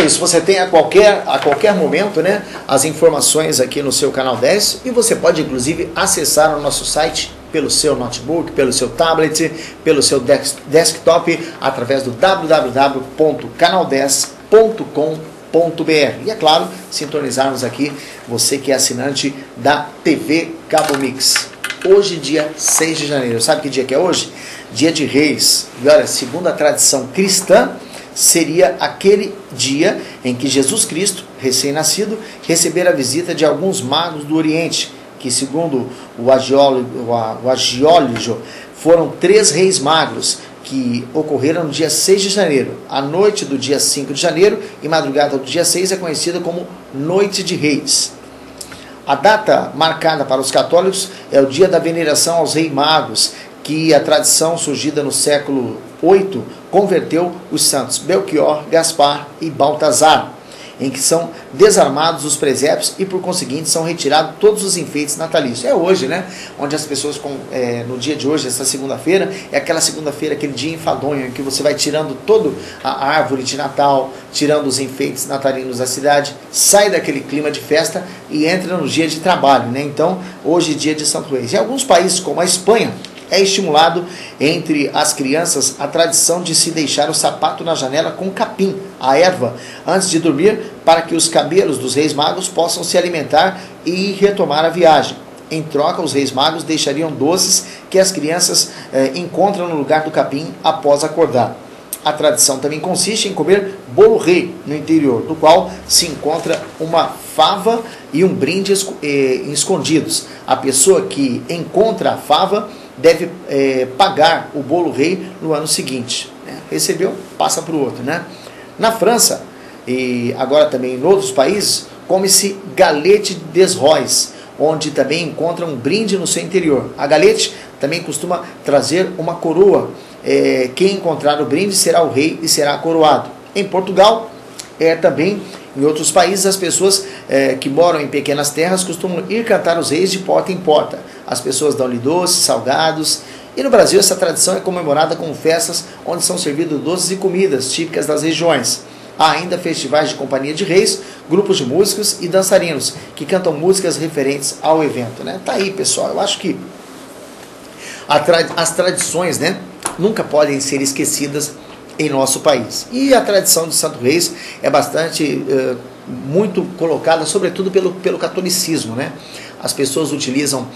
Isso, você tem a qualquer momento, né, as informações aqui no seu Canal 10 e você pode inclusive acessar o nosso site pelo seu notebook, pelo seu tablet, pelo seu desktop através do www.canal10.com.br e é claro, sintonizarmos aqui você que é assinante da TV Cabo Mix. Hoje, dia 6 de janeiro, sabe que dia que é hoje? Dia de Reis. E olha, segundo a tradição cristã, seria aquele dia em que Jesus Cristo, recém-nascido, recebera a visita de alguns magos do Oriente, que segundo o agiólogo, foram 3 reis magos que ocorreram no dia 6 de janeiro. A noite do dia 5 de janeiro e madrugada do dia 6 é conhecida como Noite de Reis. A data marcada para os católicos é o dia da veneração aos reis magos, que a tradição surgida no século VIII converteu os santos Belchior, Gaspar e Baltazar, em que são desarmados os presépios e por conseguinte são retirados todos os enfeites natalícios. É hoje, né? Onde as pessoas, no dia de hoje, essa segunda-feira, é aquela segunda-feira, aquele dia enfadonho, em que você vai tirando toda a árvore de Natal, tirando os enfeites natalinos da cidade, sai daquele clima de festa e entra no dia de trabalho, né? Então, hoje é dia de Santo Reis. Em alguns países, como a Espanha, é estimulado entre as crianças a tradição de se deixar o sapato na janela com capim, a erva, antes de dormir, para que os cabelos dos reis magos possam se alimentar e retomar a viagem. Em troca, os reis magos deixariam doces que as crianças encontram no lugar do capim após acordar. A tradição também consiste em comer bolo rei no interior, do qual se encontra uma fava e um brinde escondidos. A pessoa que encontra a fava deve pagar o bolo rei no ano seguinte. Né? Recebeu, passa para o outro. Né? Na França, e agora também em outros países, come-se galete des rois, onde também encontra um brinde no seu interior. A galete também costuma trazer uma coroa. Quem encontrar o brinde será o rei e será coroado. Em Portugal, também em outros países, as pessoas que moram em pequenas terras costumam ir cantar os reis de porta em porta. As pessoas dão-lhe doces, salgados. E no Brasil essa tradição é comemorada com festas onde são servidos doces e comidas típicas das regiões. Há ainda festivais de companhia de reis, grupos de músicos e dançarinos que cantam músicas referentes ao evento. Né? Tá aí, pessoal. Eu acho que as tradições, né, nunca podem ser esquecidas em nosso país. E a tradição de Santo Reis é bastante, muito colocada, sobretudo pelo catolicismo. Né? As pessoas utilizam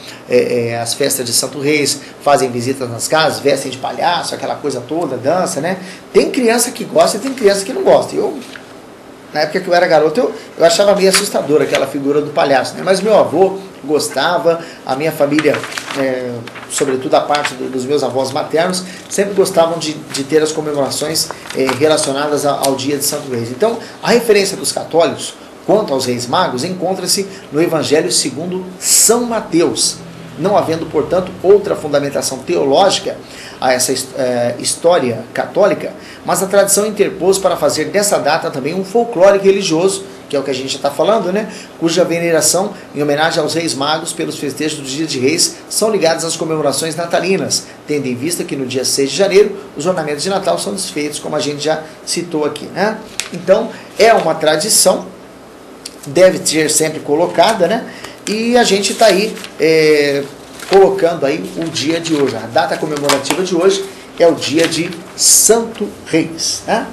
as festas de Santo Reis, fazem visitas nas casas, vestem de palhaço, aquela coisa toda, dança, né? Tem criança que gosta e tem criança que não gosta. Na época que eu era garoto, eu achava meio assustador aquela figura do palhaço, né? Mas meu avô gostava, a minha família, sobretudo a parte dos meus avós maternos, sempre gostavam de ter as comemorações relacionadas ao dia de Santo Reis. Então, a referência dos católicos quanto aos Reis Magos encontra-se no Evangelho segundo São Mateus, não havendo, portanto, outra fundamentação teológica a essa história católica, mas a tradição interpôs para fazer dessa data também um folclore religioso, que é o que a gente já está falando, né? Cuja veneração em homenagem aos Reis Magos pelos festejos do Dia de Reis são ligados às comemorações natalinas, tendo em vista que no dia 6 de janeiro os ornamentos de Natal são desfeitos, como a gente já citou aqui. Né? Então, é uma tradição, deve ser sempre colocada, né? E a gente está aí colocando aí o dia de hoje. A data comemorativa de hoje é o dia de Santo Reis. Né?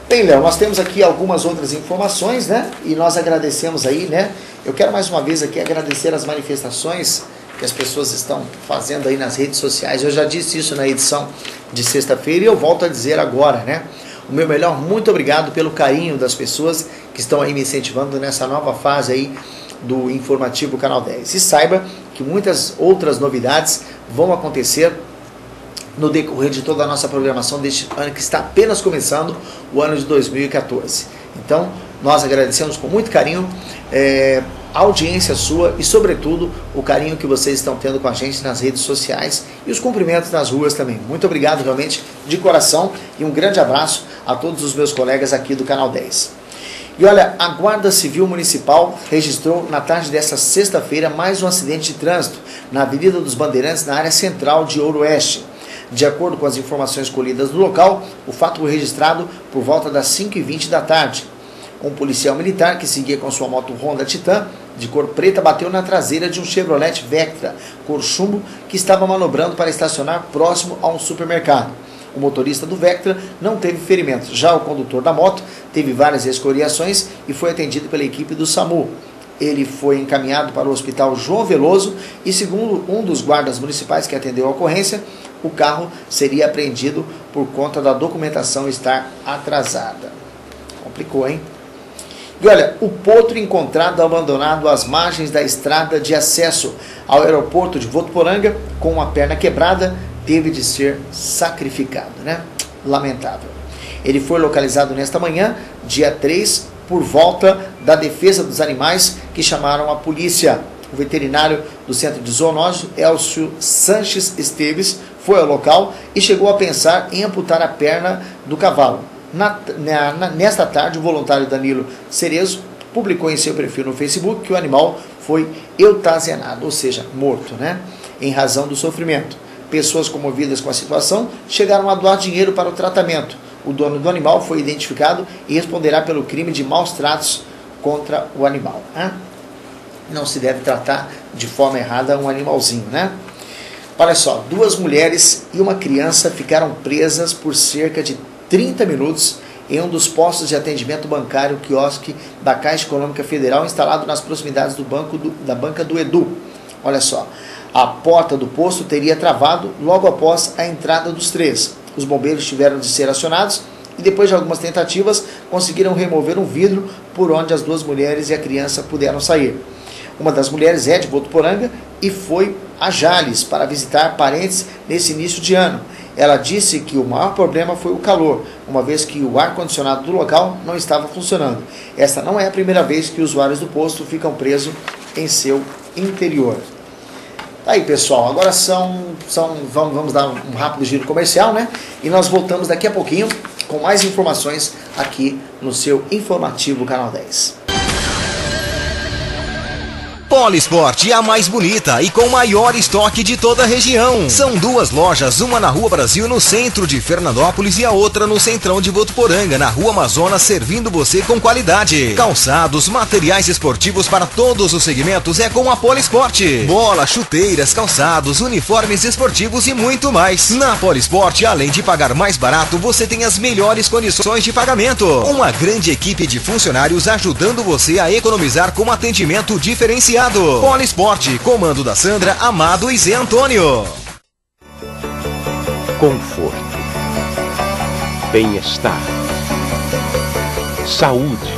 Bem, Léo, nós temos aqui algumas outras informações, né? E nós agradecemos aí, né? Eu quero mais uma vez aqui agradecer as manifestações que as pessoas estão fazendo aí nas redes sociais. Eu já disse isso na edição de sexta-feira e eu volto a dizer agora, né? O meu melhor muito obrigado pelo carinho das pessoas que estão aí me incentivando nessa nova fase aí do informativo Canal 10. E saiba que muitas outras novidades vão acontecer no decorrer de toda a nossa programação deste ano que está apenas começando, o ano de 2014. Então, nós agradecemos com muito carinho a audiência sua e, sobretudo, o carinho que vocês estão tendo com a gente nas redes sociais e os cumprimentos nas ruas também. Muito obrigado, realmente, de coração, e um grande abraço a todos os meus colegas aqui do Canal 10. E olha, a Guarda Civil Municipal registrou na tarde desta sexta-feira mais um acidente de trânsito na Avenida dos Bandeirantes, na área central de Ouro Oeste. De acordo com as informações colhidas no local, o fato foi registrado por volta das 5h20 da tarde. Um policial militar que seguia com sua moto Honda Titan, de cor preta, bateu na traseira de um Chevrolet Vectra, cor chumbo, que estava manobrando para estacionar próximo a um supermercado. O motorista do Vectra não teve ferimentos. Já o condutor da moto teve várias escoriações e foi atendido pela equipe do SAMU. Ele foi encaminhado para o Hospital João Veloso e, segundo um dos guardas municipais que atendeu a ocorrência, o carro seria apreendido por conta da documentação estar atrasada. Complicou, hein? E olha, o potro encontrado abandonado às margens da estrada de acesso ao aeroporto de Votuporanga, com uma perna quebrada, teve de ser sacrificado, né? Lamentável. Ele foi localizado nesta manhã, dia 3, por volta da defesa dos animais, que chamaram a polícia. O veterinário do Centro de Zoonoses, Elcio Sanches Esteves, foi ao local e chegou a pensar em amputar a perna do cavalo. Nesta tarde, o voluntário Danilo Cerezo publicou em seu perfil no Facebook que o animal foi eutanasiado, ou seja, morto, né? Em razão do sofrimento. Pessoas comovidas com a situação chegaram a doar dinheiro para o tratamento. O dono do animal foi identificado e responderá pelo crime de maus tratos contra o animal. Né? Não se deve tratar de forma errada um animalzinho, né? Olha só, 2 mulheres e uma criança ficaram presas por cerca de 30 minutos em um dos postos de atendimento bancário, quiosque da Caixa Econômica Federal, instalado nas proximidades da banca do Edu. Olha só, a porta do posto teria travado logo após a entrada dos 3. Os bombeiros tiveram de ser acionados e, depois de algumas tentativas, conseguiram remover um vidro por onde as 2 mulheres e a criança puderam sair. Uma das mulheres é de Votuporanga e foi a Jales para visitar parentes nesse início de ano. Ela disse que o maior problema foi o calor, uma vez que o ar-condicionado do local não estava funcionando. Esta não é a primeira vez que usuários do posto ficam presos em seu interior. Tá aí, pessoal, agora vamos dar um rápido giro comercial, né? E nós voltamos daqui a pouquinho com mais informações aqui no seu informativo Canal 10. Polisport, a mais bonita e com o maior estoque de toda a região. São duas lojas, uma na Rua Brasil, no centro de Fernandópolis, e a outra no centrão de Votuporanga, na Rua Amazonas, servindo você com qualidade. Calçados, materiais esportivos para todos os segmentos é com a Polisport. Bola, chuteiras, calçados, uniformes esportivos e muito mais. Na Polisport, além de pagar mais barato, você tem as melhores condições de pagamento. Uma grande equipe de funcionários ajudando você a economizar com atendimento diferenciado. Polisport, comando da Sandra, Amado e Zé Antônio. Conforto, bem-estar, saúde,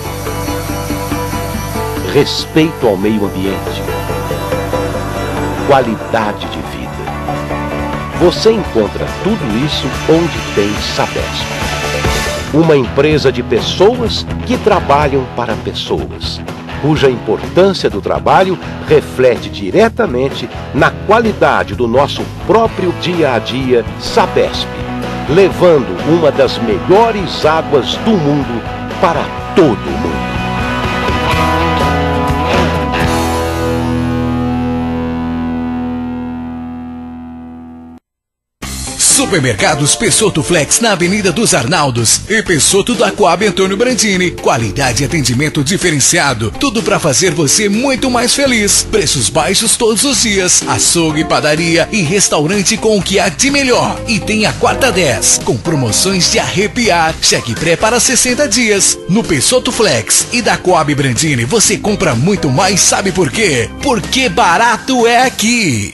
respeito ao meio ambiente, qualidade de vida. Você encontra tudo isso onde tem Sabesp. Uma empresa de pessoas que trabalham para pessoas, cuja importância do trabalho reflete diretamente na qualidade do nosso próprio dia a dia. Sabesp, levando uma das melhores águas do mundo para todo mundo. Supermercados Pessotto Flex na Avenida dos Arnaldos e Pessotto da Coab Antônio Brandini. Qualidade e atendimento diferenciado. Tudo para fazer você muito mais feliz. Preços baixos todos os dias. Açougue, padaria e restaurante com o que há de melhor. E tem a quarta 10 com promoções de arrepiar. Cheque pré para 60 dias. No Pessotto Flex e da Coab Brandini você compra muito mais, sabe por quê? Porque barato é aqui.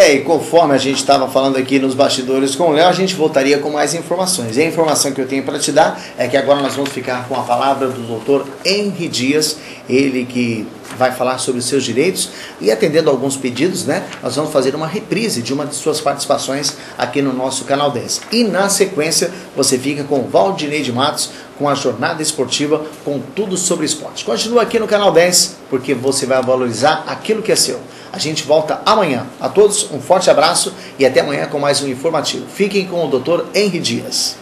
E conforme a gente estava falando aqui nos bastidores com o Léo, a gente voltaria com mais informações. E a informação que eu tenho para te dar é que agora nós vamos ficar com a palavra do Dr. Henry Dias, ele que vai falar sobre os seus direitos, e atendendo a alguns pedidos, né, nós vamos fazer uma reprise de uma de suas participações aqui no nosso Canal 10. E na sequência, você fica com o Valdinei de Matos, com a jornada esportiva, com tudo sobre esporte. Continua aqui no Canal 10, porque você vai valorizar aquilo que é seu. A gente volta amanhã. A todos, um forte abraço e até amanhã com mais um informativo. Fiquem com o Dr. Henry Dias.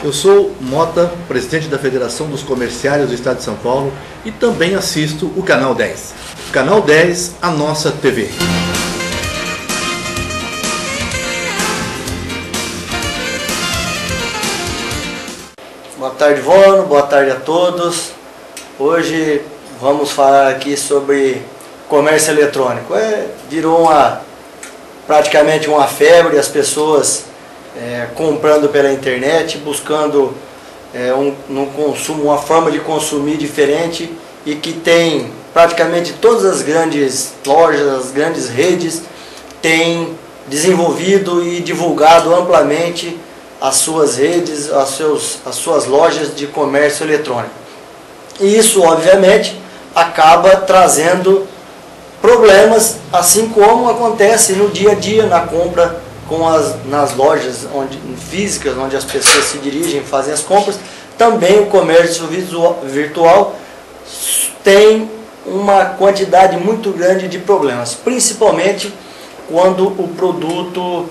Eu sou Mota, presidente da Federação dos Comerciários do Estado de São Paulo e também assisto o Canal 10. Canal 10, a nossa TV. Boa tarde, Vono, boa tarde a todos. Hoje vamos falar aqui sobre comércio eletrônico. Virou praticamente uma febre, as pessoas comprando pela internet, buscando uma forma de consumir diferente, e que tem praticamente todas as grandes lojas, as grandes redes têm desenvolvido e divulgado amplamente as suas redes, as suas lojas de comércio eletrônico. E isso, obviamente, acaba trazendo problemas, assim como acontece no dia a dia na compra nas lojas físicas, onde as pessoas se dirigem, fazem as compras. Também o comércio virtual tem uma quantidade muito grande de problemas, principalmente quando o produto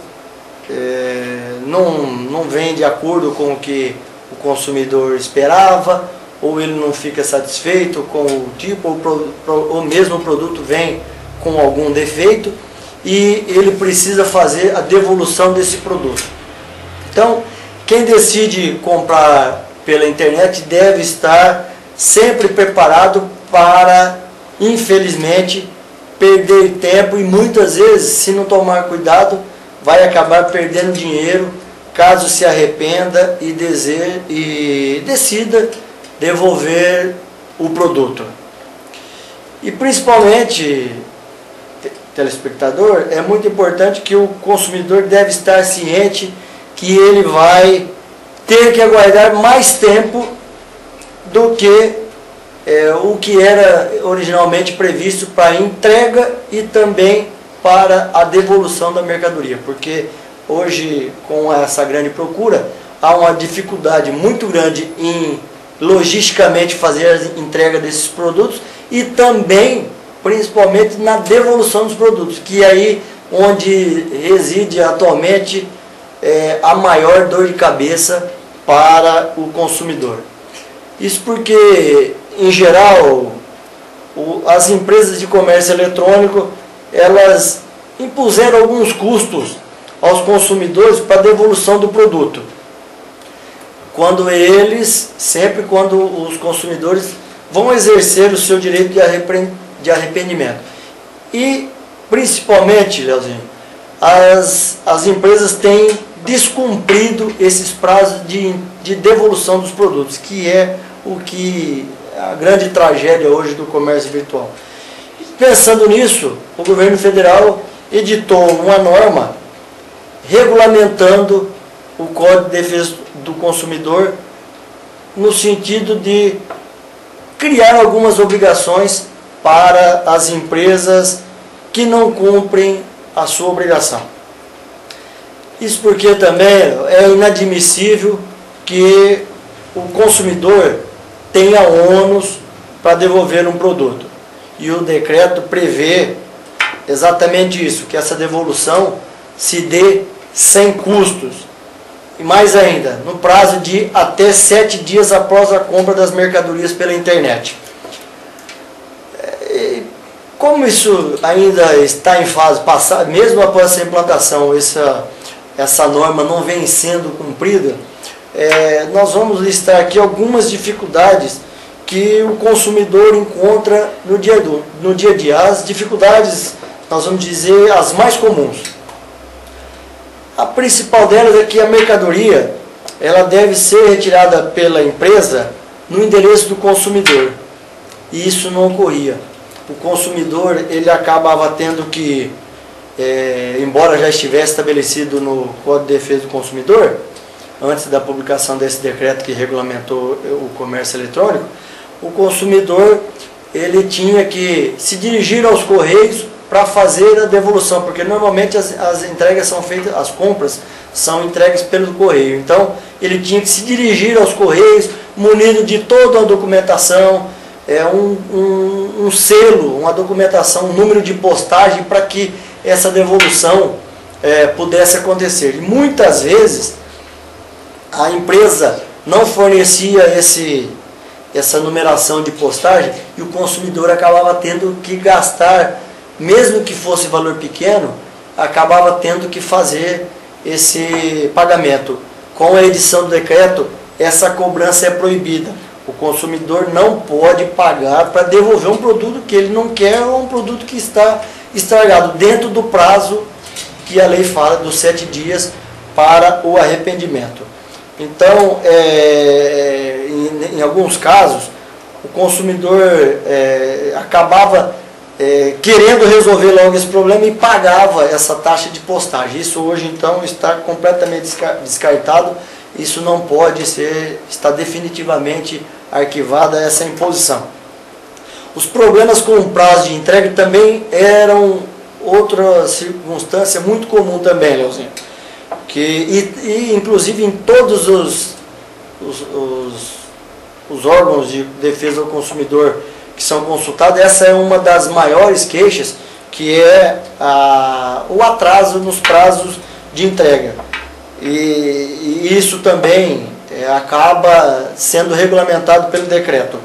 não vem de acordo com o que o consumidor esperava, ou ele não fica satisfeito com o tipo, ou mesmo o produto vem com algum defeito e ele precisa fazer a devolução desse produto. Então, quem decide comprar pela internet deve estar sempre preparado para, infelizmente, perder tempo, e muitas vezes, se não tomar cuidado, vai acabar perdendo dinheiro, caso se arrependa e decida devolver o produto. E principalmente telespectador, é muito importante que o consumidor deve estar ciente que ele vai ter que aguardar mais tempo do que o que era originalmente previsto para entrega e também para a devolução da mercadoria, porque hoje, com essa grande procura, há uma dificuldade muito grande em logisticamente fazer a entrega desses produtos e também, principalmente, na devolução dos produtos, que é aí onde reside atualmente a maior dor de cabeça para o consumidor. Isso porque, em geral, as empresas de comércio eletrônico, elas impuseram alguns custos aos consumidores para a devolução do produto. Sempre quando os consumidores vão exercer o seu direito de arrependimento. E, principalmente, Leozinho, as empresas têm descumprido esses prazos de devolução dos produtos, que é a grande tragédia hoje do comércio virtual. Pensando nisso, o governo federal editou uma norma regulamentando o Código de Defesa do Consumidor no sentido de criar algumas obrigações para as empresas que não cumprem a sua obrigação. Isso porque também é inadmissível que o consumidor tenha ônus para devolver um produto. E o decreto prevê exatamente isso, que essa devolução se dê sem custos. E mais ainda, no prazo de até 7 dias após a compra das mercadorias pela internet. Como isso ainda está em fase passada, mesmo após essa implantação, essa norma não vem sendo cumprida, nós vamos listar aqui algumas dificuldades que o consumidor encontra no dia a dia. As dificuldades, nós vamos dizer, as mais comuns. A principal delas é que a mercadoria ela deve ser retirada pela empresa no endereço do consumidor. E isso não ocorria. O consumidor ele acabava tendo que, embora já estivesse estabelecido no Código de Defesa do Consumidor, antes da publicação desse decreto que regulamentou o comércio eletrônico, o consumidor ele tinha que se dirigir aos Correios para fazer a devolução, porque normalmente as entregas são feitas, as compras são entregues pelo correio. Então ele tinha que se dirigir aos Correios munido de toda a documentação, um selo, uma documentação, um número de postagem para que essa devolução pudesse acontecer. E muitas vezes a empresa não fornecia essa numeração de postagem e o consumidor acabava tendo que gastar, mesmo que fosse valor pequeno, acabava tendo que fazer esse pagamento. Com a edição do decreto, essa cobrança é proibida. O consumidor não pode pagar para devolver um produto que ele não quer ou um produto que está estragado, dentro do prazo que a lei fala dos 7 dias para o arrependimento. Então, em alguns casos, o consumidor acabava querendo resolver logo esse problema e pagava essa taxa de postagem. Isso hoje, então, está completamente descartado. Isso não pode ser, está definitivamente arquivada essa imposição. Os problemas com o prazo de entrega também eram outra circunstância muito comum também, Leozinho. E inclusive em todos os órgãos de defesa do consumidor que são consultados, essa é uma das maiores queixas, que é o atraso nos prazos de entrega. E isso também acaba sendo regulamentado pelo decreto,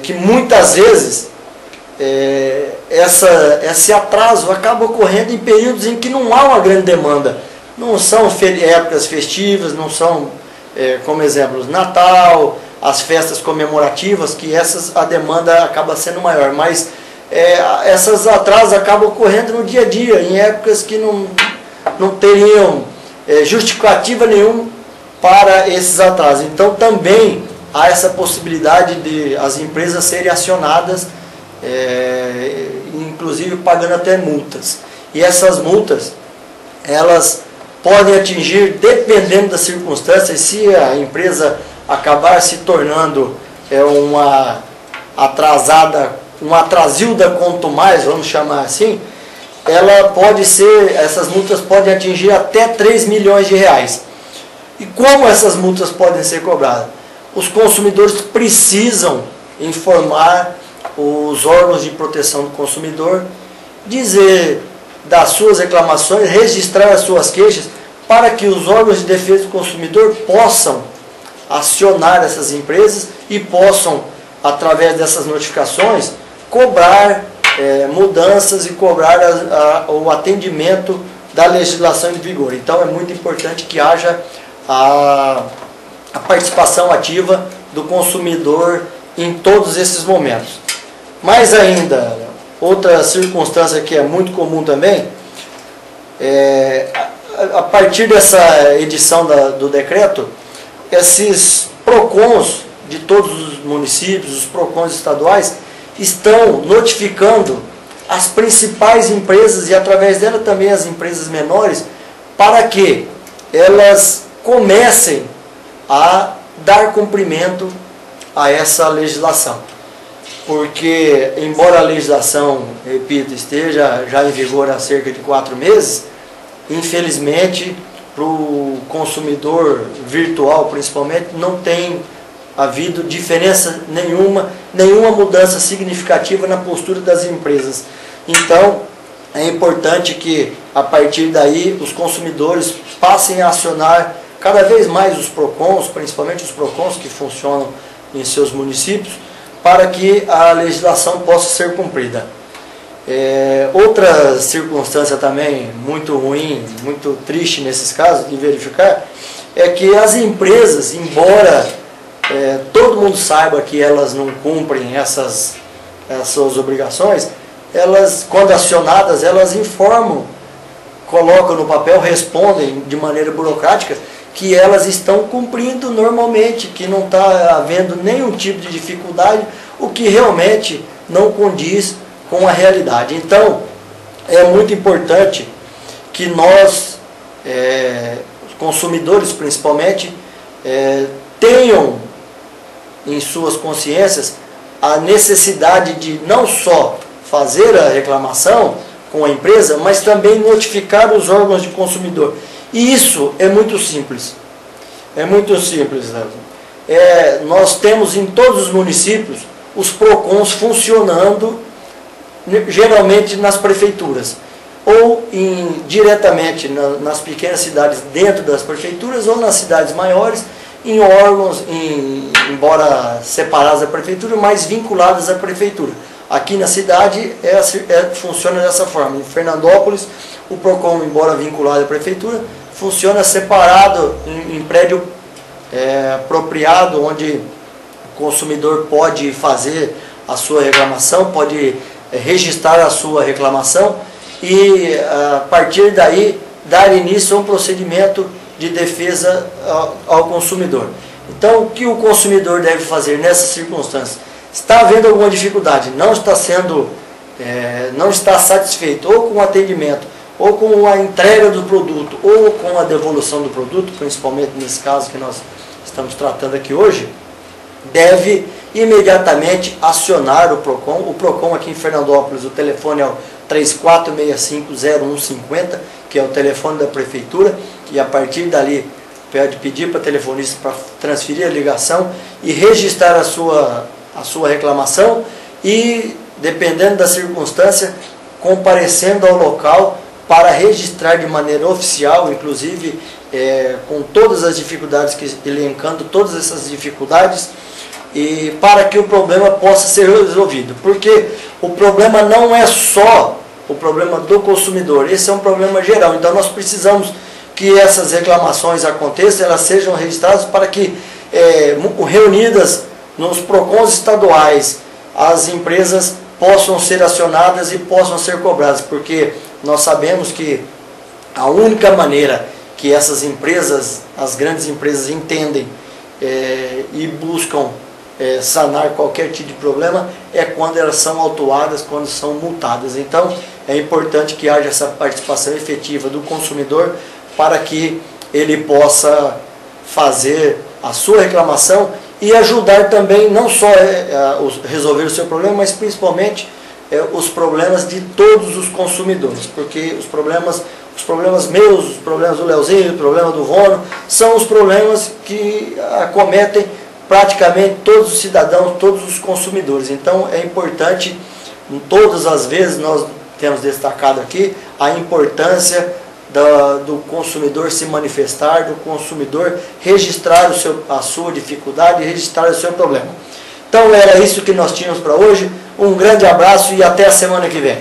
que muitas vezes esse atraso acaba ocorrendo em períodos em que não há uma grande demanda. Não são épocas festivas, não são, como exemplos, Natal, as festas comemorativas, que a demanda acaba sendo maior, mas esses atrasos acabam ocorrendo no dia a dia, em épocas que não teriam justificativa nenhuma para esses atrasos. Então também há essa possibilidade de as empresas serem acionadas em inclusive pagando até multas. E essas multas, elas podem atingir, dependendo das circunstâncias, se a empresa acabar se tornando uma atrasada, uma atrasilda quanto mais, vamos chamar assim, essas multas podem atingir até 3 milhões de reais. E como essas multas podem ser cobradas? Os consumidores precisam informar os órgãos de proteção do consumidor, dizer das suas reclamações, registrar as suas queixas, para que os órgãos de defesa do consumidor possam acionar essas empresas e possam, através dessas notificações, cobrar mudanças e cobrar o atendimento da legislação em vigor. Então é muito importante que haja a participação ativa do consumidor em todos esses momentos. Mais ainda, outra circunstância que é muito comum também, a partir dessa edição do decreto, esses PROCONs de todos os municípios, os PROCONs estaduais, estão notificando as principais empresas e através dela também as empresas menores, para que elas comecem a dar cumprimento a essa legislação. Porque, embora a legislação, repito, esteja já em vigor há cerca de 4 meses, infelizmente, para o consumidor virtual, principalmente, não tem havido diferença nenhuma mudança significativa na postura das empresas. Então, é importante que, a partir daí, os consumidores passem a acionar cada vez mais os PROCONs, principalmente os PROCONs que funcionam em seus municípios, para que a legislação possa ser cumprida. Outra circunstância também muito ruim, muito triste nesses casos de verificar, é que as empresas, embora todo mundo saiba que elas não cumprem essas obrigações, elas, quando acionadas, elas informam, colocam no papel, respondem de maneira burocrática que elas estão cumprindo normalmente, que não está havendo nenhum tipo de dificuldade, o que realmente não condiz com a realidade. Então, é muito importante que nós, os consumidores principalmente, tenham em suas consciências a necessidade de não só fazer a reclamação com a empresa, mas também notificar os órgãos de consumidor. E isso é muito simples. É muito simples. Nós temos em todos os municípios os PROCONs funcionando, geralmente nas prefeituras, ou diretamente nas pequenas cidades dentro das prefeituras, ou nas cidades maiores, em órgãos, embora separados da prefeitura, mas vinculados à prefeitura. Aqui na cidade funciona dessa forma. Em Fernandópolis, o PROCON, embora vinculado à prefeitura, funciona separado em prédio apropriado, onde o consumidor pode fazer a sua reclamação, pode registrar a sua reclamação e, a partir daí, dar início a um procedimento de defesa ao consumidor. Então, o que o consumidor deve fazer nessas circunstâncias? Está havendo alguma dificuldade, não está satisfeito ou com o atendimento, ou com a entrega do produto, ou com a devolução do produto, principalmente nesse caso que nós estamos tratando aqui hoje, deve imediatamente acionar o PROCON. O PROCON aqui em Fernandópolis, o telefone é o 3465-0150, que é o telefone da prefeitura, e a partir dali pedir para o telefonista para transferir a ligação e registrar a sua reclamação e, dependendo da circunstância, comparecendo ao local para registrar de maneira oficial, inclusive com todas as dificuldades, elencando todas essas dificuldades, e para que o problema possa ser resolvido. Porque o problema não é só o problema do consumidor, esse é um problema geral. Então nós precisamos que essas reclamações aconteçam, elas sejam registradas para que, reunidas nos PROCONs estaduais, as empresas possam ser acionadas e possam ser cobradas, porque nós sabemos que a única maneira que essas empresas, as grandes empresas, entendem e buscam sanar qualquer tipo de problema é quando elas são autuadas, quando são multadas. Então é importante que haja essa participação efetiva do consumidor para que ele possa fazer a sua reclamação e ajudar também não só resolver o seu problema, mas principalmente os problemas de todos os consumidores, porque os problemas meus, os problemas do Leozinho, o problema do Rono, são os problemas que acometem praticamente todos os cidadãos, todos os consumidores. Então é importante, todas as vezes nós temos destacado aqui a importância do consumidor se manifestar, do consumidor registrar a sua dificuldade, registrar o seu problema. Então era isso que nós tínhamos para hoje. Um grande abraço e até a semana que vem.